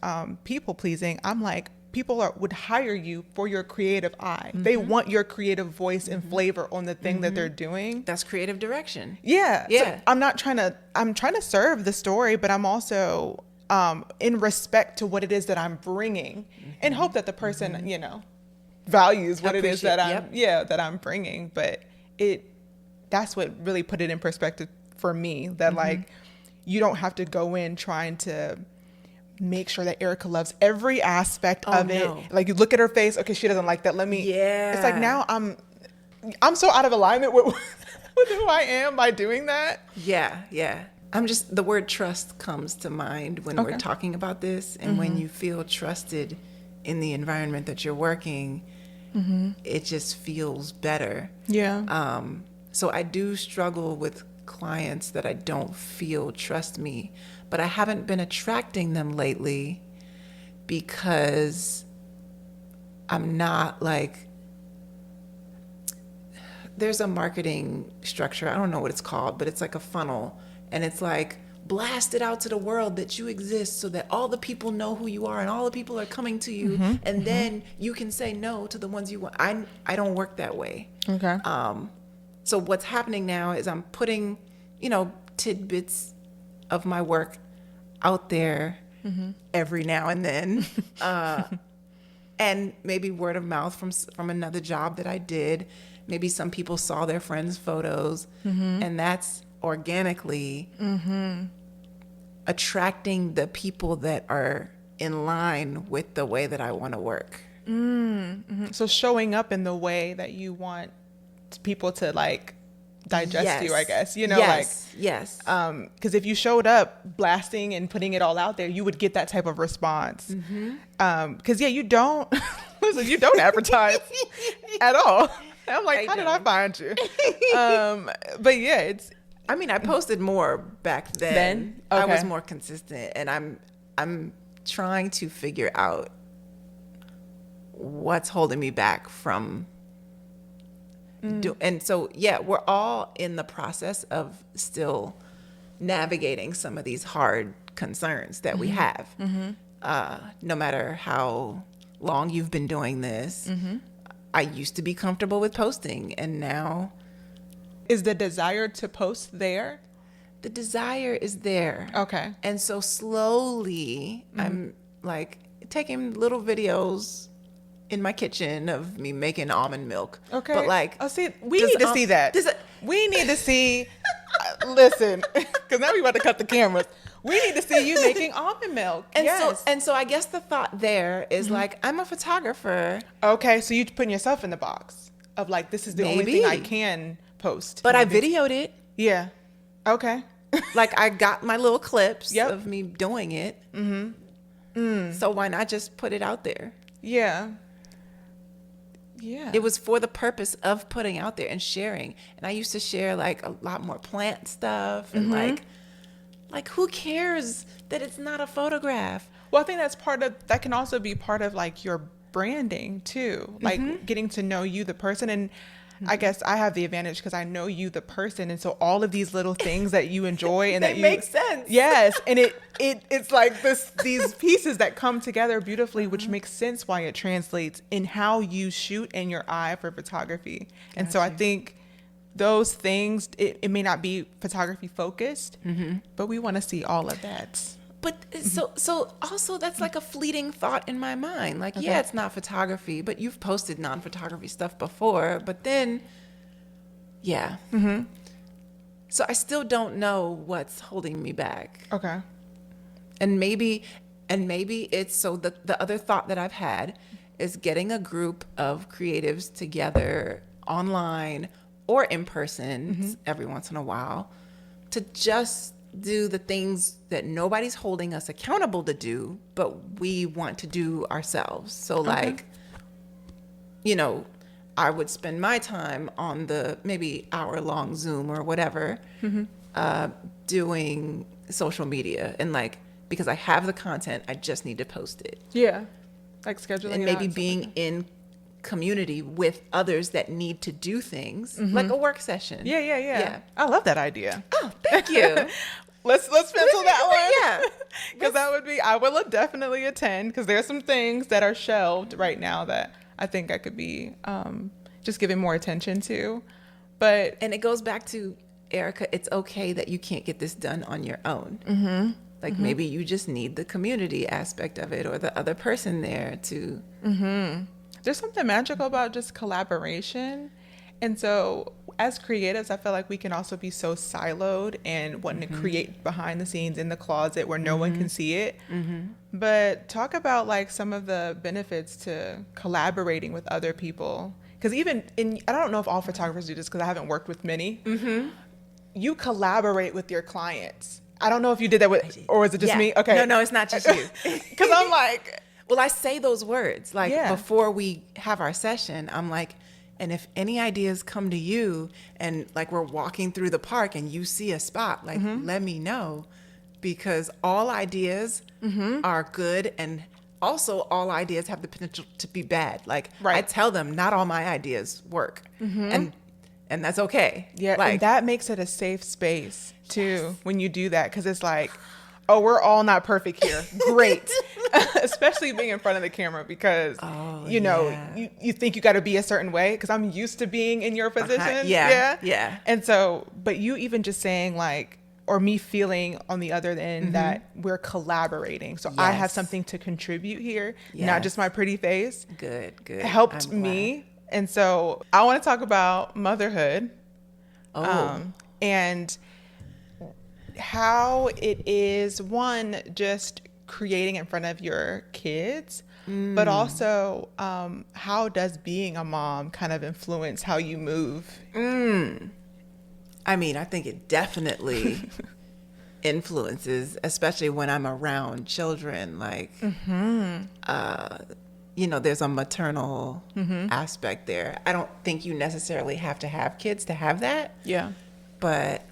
people pleasing, I'm like, people would hire you for your creative eye. They want your creative voice and flavor on the thing that they're doing. That's creative direction. Yeah. Yeah. So I'm trying to serve the story, but I'm also in respect to what it is that I'm bringing and hope that the person, values what it is that I'm bringing. But that's what really put it in perspective for me, that like, you don't have to go in trying to make sure that Erika loves every aspect of it. No. Like, you look at her face, okay, she doesn't like that. It's like, now I'm so out of alignment with who I am by doing that. Yeah. The word trust comes to mind when we're talking about this. And when you feel trusted in the environment that you're working, it just feels better. Yeah. So I do struggle with clients that I don't feel trust me, but I haven't been attracting them lately because I'm not like, there's a marketing structure, I don't know what it's called, but it's like a funnel, and it's like, blast it out to the world that you exist so that all the people know who you are and all the people are coming to you, and then you can say no to the ones you want. I don't work that way. Okay. So what's happening now is I'm putting, tidbits of my work out there every now and then, and maybe word of mouth from another job that I did. Maybe some people saw their friends' photos, and that's organically attracting the people that are in line with the way that I want to work. So showing up in the way that you want people to like digest you, I guess, yes. Because if you showed up blasting and putting it all out there, you would get that type of response. Because you don't advertise at all. I'm like, how did I find you? But yeah, I posted more back then. Okay. I was more consistent, and I'm trying to figure out what's holding me back from And so, yeah, we're all in the process of still navigating some of these hard concerns that we have. No matter how long you've been doing this, I used to be comfortable with posting, and now Is the desire to post there? the desire is there. Okay. And so slowly I'm like taking little videos in my kitchen of me making almond milk. Okay. But like, oh, see, we need to see that. We need to see, listen, because now we about to cut the cameras. We need to see you making almond milk. And yes. so I guess the thought there is like, I'm a photographer. Okay, so you're putting yourself in the box of like, this is the only thing I can post. But I videoed it. Yeah. Okay. Like I got my little clips Yep. of me doing it. So why not just put it out there? Yeah. Yeah. It was for the purpose of putting out there and sharing. And I used to share like a lot more plant stuff and like who cares that it's not a photograph? Well, I think that can also be part of like your branding too, like getting to know you, the person. And I guess I have the advantage because I know you, the person. And so all of these little things that you enjoy and that make sense. Yes. And it's like these pieces that come together beautifully, which makes sense why it translates in how you shoot and your eye for photography. And so I think those things, it may not be photography focused, but we want to see all of that. But so also that's like a fleeting thought in my mind. Like, yeah, it's not photography, but you've posted non-photography stuff before. But then, yeah. So I still don't know what's holding me back. Okay. And maybe it's so the other thought that I've had is getting a group of creatives together online or in person every once in a while to just do the things that nobody's holding us accountable to do, but we want to do ourselves. So like, you know, I would spend my time on the maybe hour-long Zoom or whatever, doing social media and like, because I have the content, I just need to post it. Yeah. Like scheduling And maybe being in community with others that need to do things, like a work session. Yeah. I love that idea. Oh, thank you. Let's pencil that one. Yeah. Because that would be, I will definitely attend because there's some things that are shelved right now that I think I could be just giving more attention to. And it goes back to, Erika, it's okay that you can't get this done on your own. Like maybe you just need the community aspect of it or the other person there to. There's something magical about just collaboration. And so as creatives, I feel like we can also be so siloed and wanting to create behind the scenes in the closet where no one can see it. But talk about like some of the benefits to collaborating with other people. Because I don't know if all photographers do this because I haven't worked with many. You collaborate with your clients. I don't know if you did that or is it just me? Okay. No, it's not just you. Because I'm like, well, I say those words like before we have our session. I'm like, and if any ideas come to you and like we're walking through the park and you see a spot, like let me know, because all ideas are good and also all ideas have the potential to be bad. Like I tell them not all my ideas work and that's okay. Yeah, like, and that makes it a safe space too when you do that, because it's like, oh, we're all not perfect here. Great. Especially being in front of the camera because, you know, you think you got to be a certain way because I'm used to being in your position. Yeah. And so, but you even just saying like, or me feeling on the other end that we're collaborating. So I have something to contribute here, not just my pretty face. Good. Helped me. And so I want to talk about motherhood. And how it is, one, just creating in front of your kids, but also how does being a mom kind of influence how you move? I mean, I think it definitely influences, especially when I'm around children. Like, you know, there's a maternal aspect there. I don't think you necessarily have to have kids to have that. Yeah. But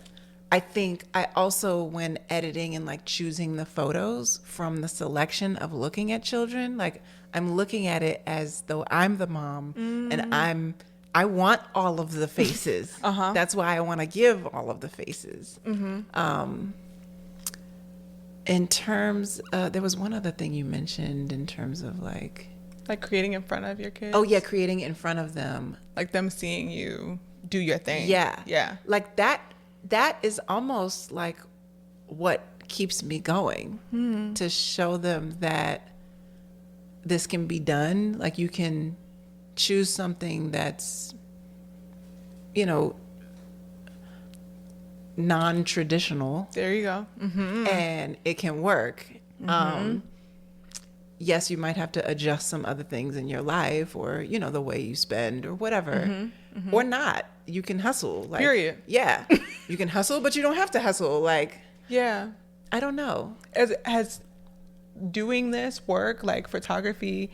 I think I also, when editing and like choosing the photos from the selection of looking at children, like I'm looking at it as though I'm the mom and I'm I want all of the faces. That's why I want to give all of the faces. In terms, there was one other thing you mentioned in terms of like creating in front of your kids. Oh yeah, creating in front of them, like them seeing you do your thing. Yeah. Like that is almost like what keeps me going, to show them that this can be done. Like you can choose something that's, you know, non-traditional. There you go. And it can work. Yes, you might have to adjust some other things in your life, or, you know, the way you spend or whatever, or not. You can hustle. Like, period. Yeah. You can hustle, but you don't have to hustle. Like, yeah. I don't know. Has doing this work, like photography,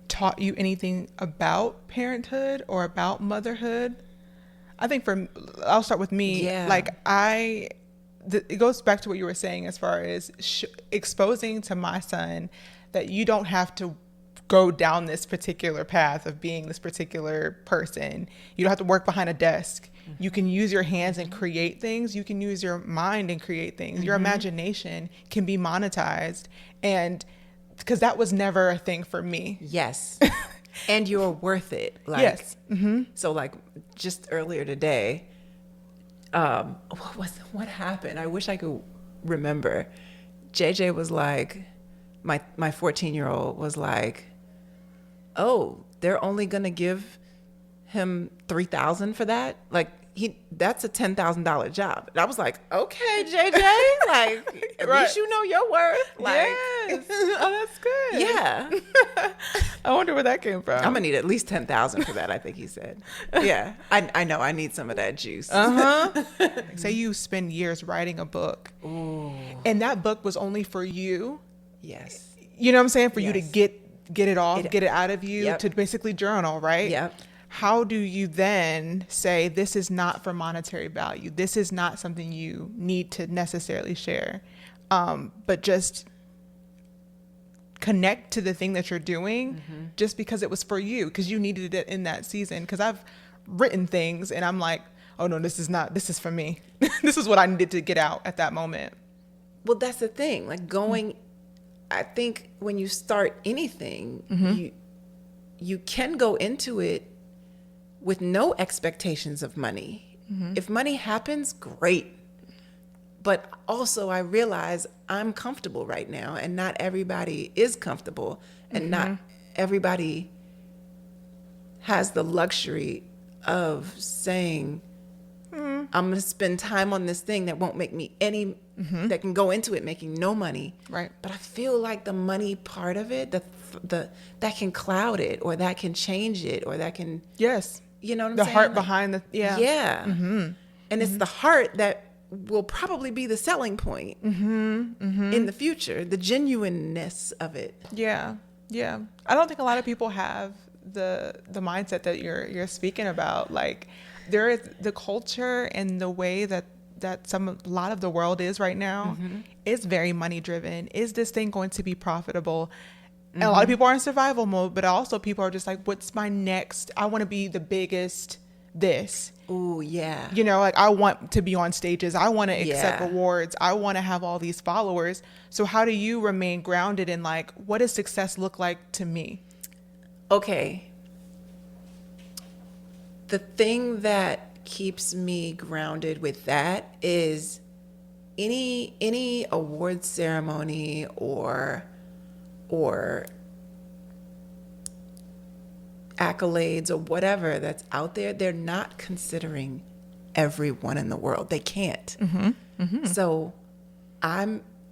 taught you anything about parenthood or about motherhood? I think I'll start with me. Yeah. Like it goes back to what you were saying as far as exposing to my son that you don't have to go down this particular path of being this particular person. You don't have to work behind a desk. You can use your hands and create things. You can use your mind and create things. Your imagination can be monetized. And because that was never a thing for me. Yes. And you're worth it. Like, yes. So like just earlier today, what happened? I wish I could remember. JJ was like, my 14-year-old was like, oh, they're only going to give him $3,000 for that? Like, that's a $10,000 job. And I was like, okay, JJ, like, at least you know your worth. Like, yes. Oh, that's good. Yeah. I wonder where that came from. I'm gonna need at least $10,000 for that, I think he said. Yeah. I know I need some of that juice. Say you spend years writing a book. Ooh. And that book was only for you. Yes. You know what I'm saying? For Yes. you to get it off, get it out of you, to basically journal, right? Yep. How do you then say, this is not for monetary value? This is not something you need to necessarily share, but just connect to the thing that you're doing just because it was for you, because you needed it in that season. Because I've written things and I'm like, oh no, this is for me. This is what I needed to get out at that moment. Well, that's the thing. Like I think when you start anything, you can go into it with no expectations of money. If money happens, great. But also I realize I'm comfortable right now, and not everybody is comfortable, and not everybody has the luxury of saying, I'm going to spend time on this thing that won't make me any, that can go into it making no money. Right. But I feel like the money part of it, that can cloud it, or that can change it, or that can, Yes. you know what I'm The saying? heart Like, behind the, yeah. Yeah. And it's the heart that will probably be the selling point in the future, the genuineness of it. Yeah. Yeah. I don't think a lot of people have the mindset that you're speaking about. Like, there is the culture and the way that a lot of the world is right now is very money driven. Is this thing going to be profitable? And a lot of people are in survival mode, but also people are just like, what's my next? I want to be the biggest this. Ooh, yeah. You know, like I want to be on stages. I want to accept Yeah. awards. I want to have all these followers. So how do you remain grounded in like, what does success look like to me? Okay. The thing that keeps me grounded with that is any award ceremony or accolades or whatever that's out there, they're not considering everyone in the world. They can't. So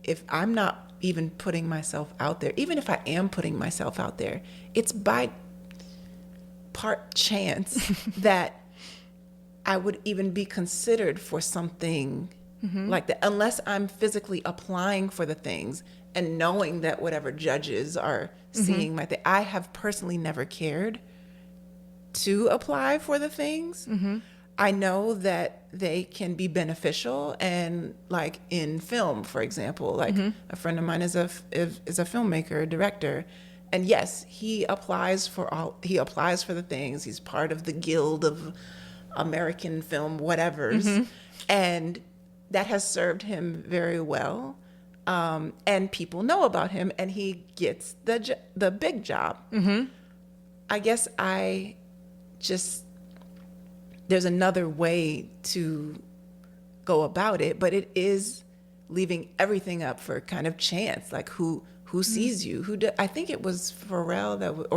if I'm not even putting myself out there, even if I am putting myself out there, it's by part chance that I would even be considered for something like that, unless I'm physically applying for the things and knowing that whatever judges are seeing my thing. I have personally never cared to apply for the things. I know that they can be beneficial, and like in film, for example, like a friend of mine is a filmmaker, director, and yes, he applies for the things. He's part of the Guild of American Film whatevers. And that has served him very well. And people know about him, and he gets the big job. I guess there's another way to go about it, but it is leaving everything up for kind of chance, like who sees you, I think it was Pharrell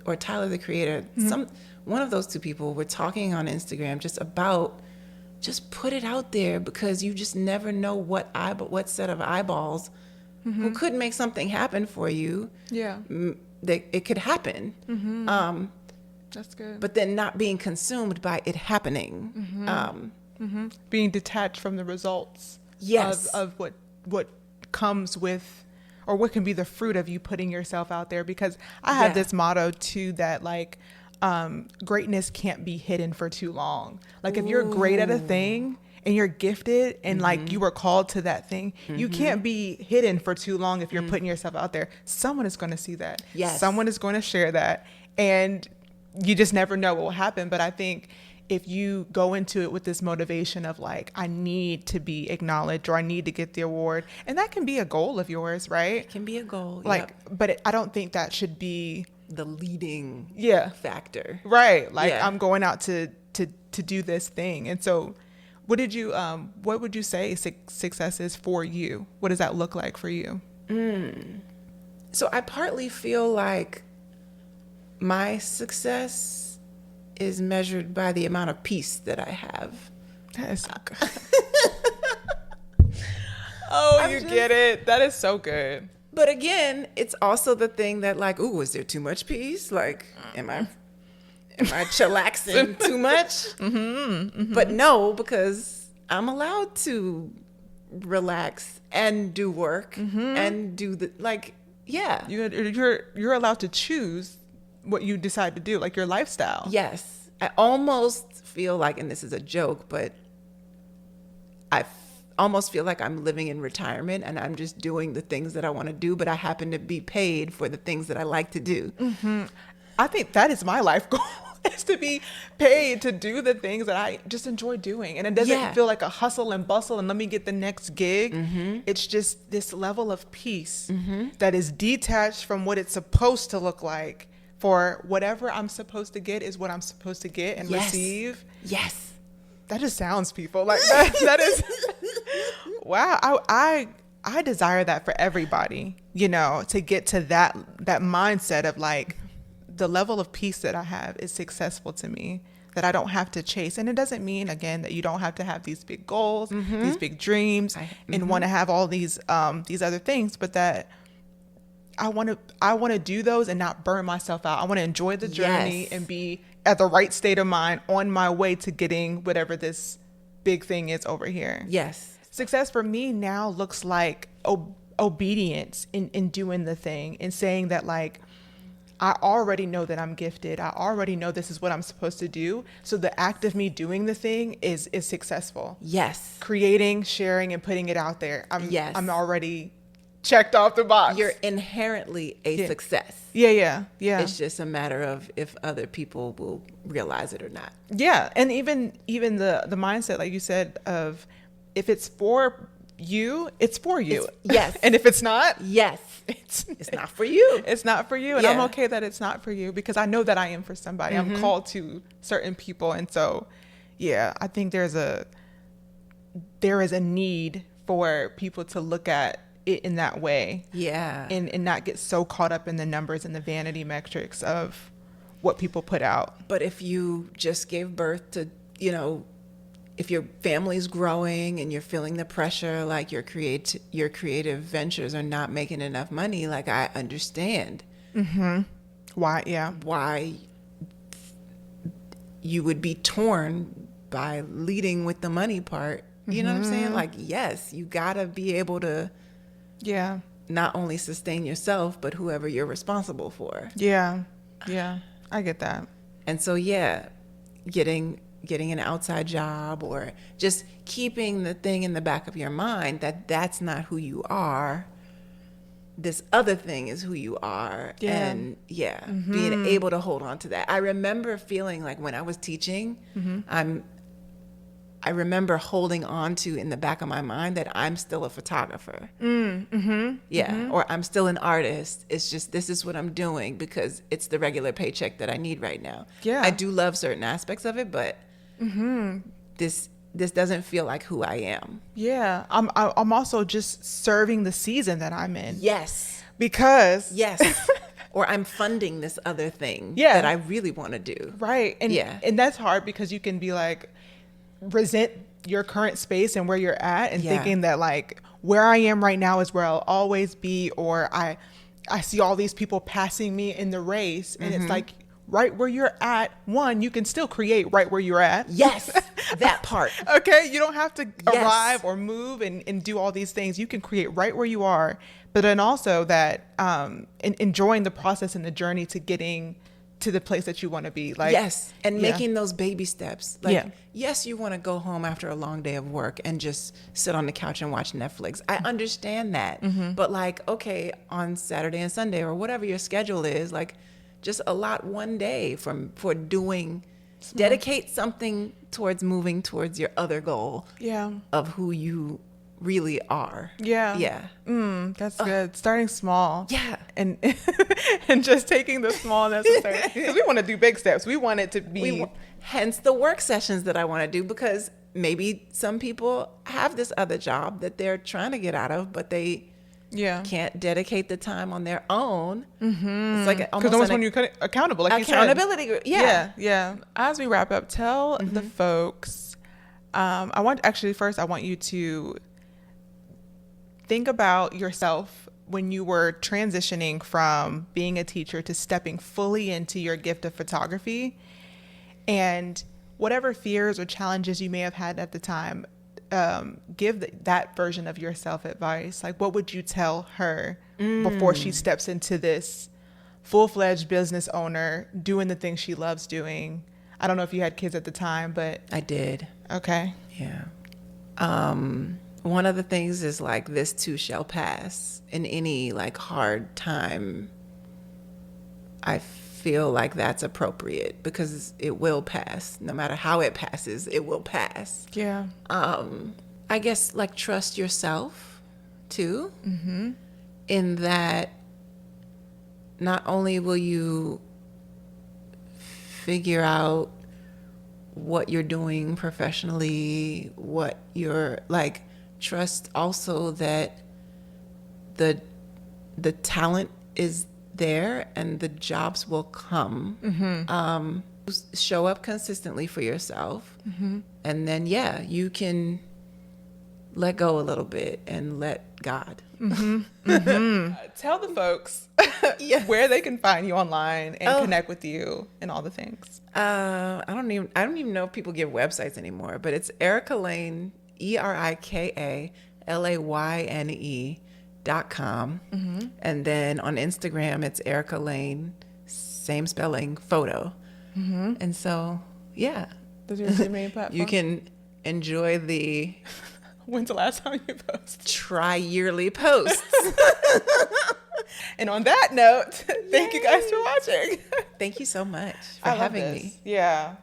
or Tyler the Creator, one of those two people were talking on Instagram just put it out there, because you just never know what set of eyeballs who could make something happen for you. Yeah. It could happen. That's good. But then not being consumed by it happening. Being detached from the results. Yes. Of what comes with, or what can be the fruit of you putting yourself out there. Because I have this motto too, that like, greatness can't be hidden for too long. Like if you're great at a thing and you're gifted and like you were called to that thing, you can't be hidden for too long. If you're putting yourself out there, someone is going to see that. Yes. Someone is going to share that, and you just never know what will happen. But I think if you go into it with this motivation of like, I need to be acknowledged, or I need to get the award, and that can be a goal of yours, right? It can be a goal. Like, but I don't think that should be the leading factor. Right. Like I'm going out to do this thing. And so what would you say success is for you? What does that look like for you? So I partly feel like my success is measured by the amount of peace that I have. That is so good. Get it. That is so good. But again, it's also the thing that like, ooh, is there too much peace? Like, am I chillaxing too much? But no, because I'm allowed to relax and do work and do You're allowed to choose what you decide to do, like your lifestyle. Yes. I almost feel like, and this is a joke, but I almost feel like I'm living in retirement and I'm just doing the things that I want to do, but I happen to be paid for the things that I like to do. I think that is my life goal, is to be paid to do the things that I just enjoy doing. And it doesn't feel like a hustle and bustle and let me get the next gig. It's just this level of peace that is detached from what it's supposed to look like, for whatever I'm supposed to get is what I'm supposed to get and receive. Yes. That just sounds, people, like that is wow. I desire that for everybody, to get to that mindset of like, the level of peace that I have is successful to me, that I don't have to chase. And it doesn't mean, again, that you don't have to have these big goals, these big dreams, and want to have all these other things, but that I want to do those and not burn myself out. I want to enjoy the journey and be at the right state of mind on my way to getting whatever this big thing is over here. Yes. Success for me now looks like obedience in doing the thing, and saying that like, I already know that I'm gifted. I already know this is what I'm supposed to do. So the act of me doing the thing is successful. Yes. Creating, sharing, and putting it out there. I'm already checked off the box. You're inherently a success. Yeah. It's just a matter of if other people will realize it or not. Yeah. And even the mindset, like you said, of if it's for you, it's for you. Yes. And if it's not, yes, it's not for you. It's not for you. And I'm okay that it's not for you, because I know that I am for somebody. I'm called to certain people. And so, I think there is a need for people to look at it in that way. Yeah. And not get so caught up in the numbers and the vanity metrics of what people put out. But if you just gave birth to, if your family's growing and you're feeling the pressure, like your creative ventures are not making enough money, like I understand. Why you would be torn by leading with the money part. You know what I'm saying? Like, yes, you gotta be able to not only sustain yourself, but whoever you're responsible for. Yeah, I get that. And so, getting an outside job, or just keeping the thing in the back of your mind that that's not who you are, this other thing is who you are. And being able to hold on to that. I remember feeling like when I was teaching, I remember holding on to in the back of my mind that I'm still a photographer. Or I'm still an artist. It's just, this is what I'm doing because it's the regular paycheck that I need right now. Yeah. I do love certain aspects of it, but this doesn't feel like who I am. Yeah. I'm also just serving the season that I'm in. Yes. Because. Yes. Or I'm funding this other thing Yeah. that I really want to do. Right. And that's hard because you can be like, resent your current space and where you're at and thinking that like where I am right now is where I'll always be, or I see all these people passing me in the race. And it's like right where you're at, one, you can still create right where you're at. Yes, that part. Okay, you don't have to arrive or move and do all these things. You can create right where you are, but then also that enjoying the process and the journey to getting to the place that you want to be. Like, yes, and making those baby steps. Like, yes, you want to go home after a long day of work and just sit on the couch and watch Netflix. I understand that. But like, okay, on Saturday and Sunday or whatever your schedule is, like just allot one day for doing, dedicate something towards moving towards your other goal of who you really are. That's good. Starting small. And and just taking the small necessary, because we want to do big steps. We want it to be hence the work sessions that I want to do, because maybe some people have this other job that they're trying to get out of, but they can't dedicate the time on their own. It's like because no one's when you're accountable, like accountability you said. Yeah. As we wrap up, tell the folks, I want you to think about yourself when you were transitioning from being a teacher to stepping fully into your gift of photography, and whatever fears or challenges you may have had at the time, give that version of yourself advice. Like, what would you tell her before she steps into this full-fledged business owner, doing the things she loves doing? I don't know if you had kids at the time, but I did. Okay. Yeah. One of the things is like, this too shall pass. In any like hard time, I feel like that's appropriate because it will pass. No matter how it passes, it will pass. Yeah. I guess like trust yourself too, in that not only will you figure out what you're doing professionally, what you're like, trust also that the talent is there and the jobs will come. Show up consistently for yourself, and then you can let go a little bit and let God. Tell the folks where they can find you online and connect with you and all the things. I don't even know if people give websites anymore, but it's Erika Layne, ErikaLayne.com. And then on Instagram, it's Erika Layne, same spelling, photo. And so, those are your two main platforms. You can enjoy the when's the last time you posted? Tri-yearly posts. And on that note, thank you guys for watching. Thank you so much for having me. Yeah.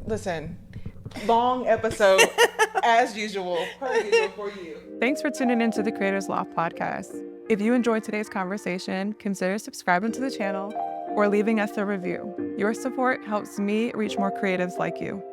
Listen, long episode as usual, per usual for you. Thanks for tuning into the Creators Loft Podcast. If you enjoyed today's conversation, consider subscribing to the channel or leaving us a review. Your support helps me reach more creatives like you.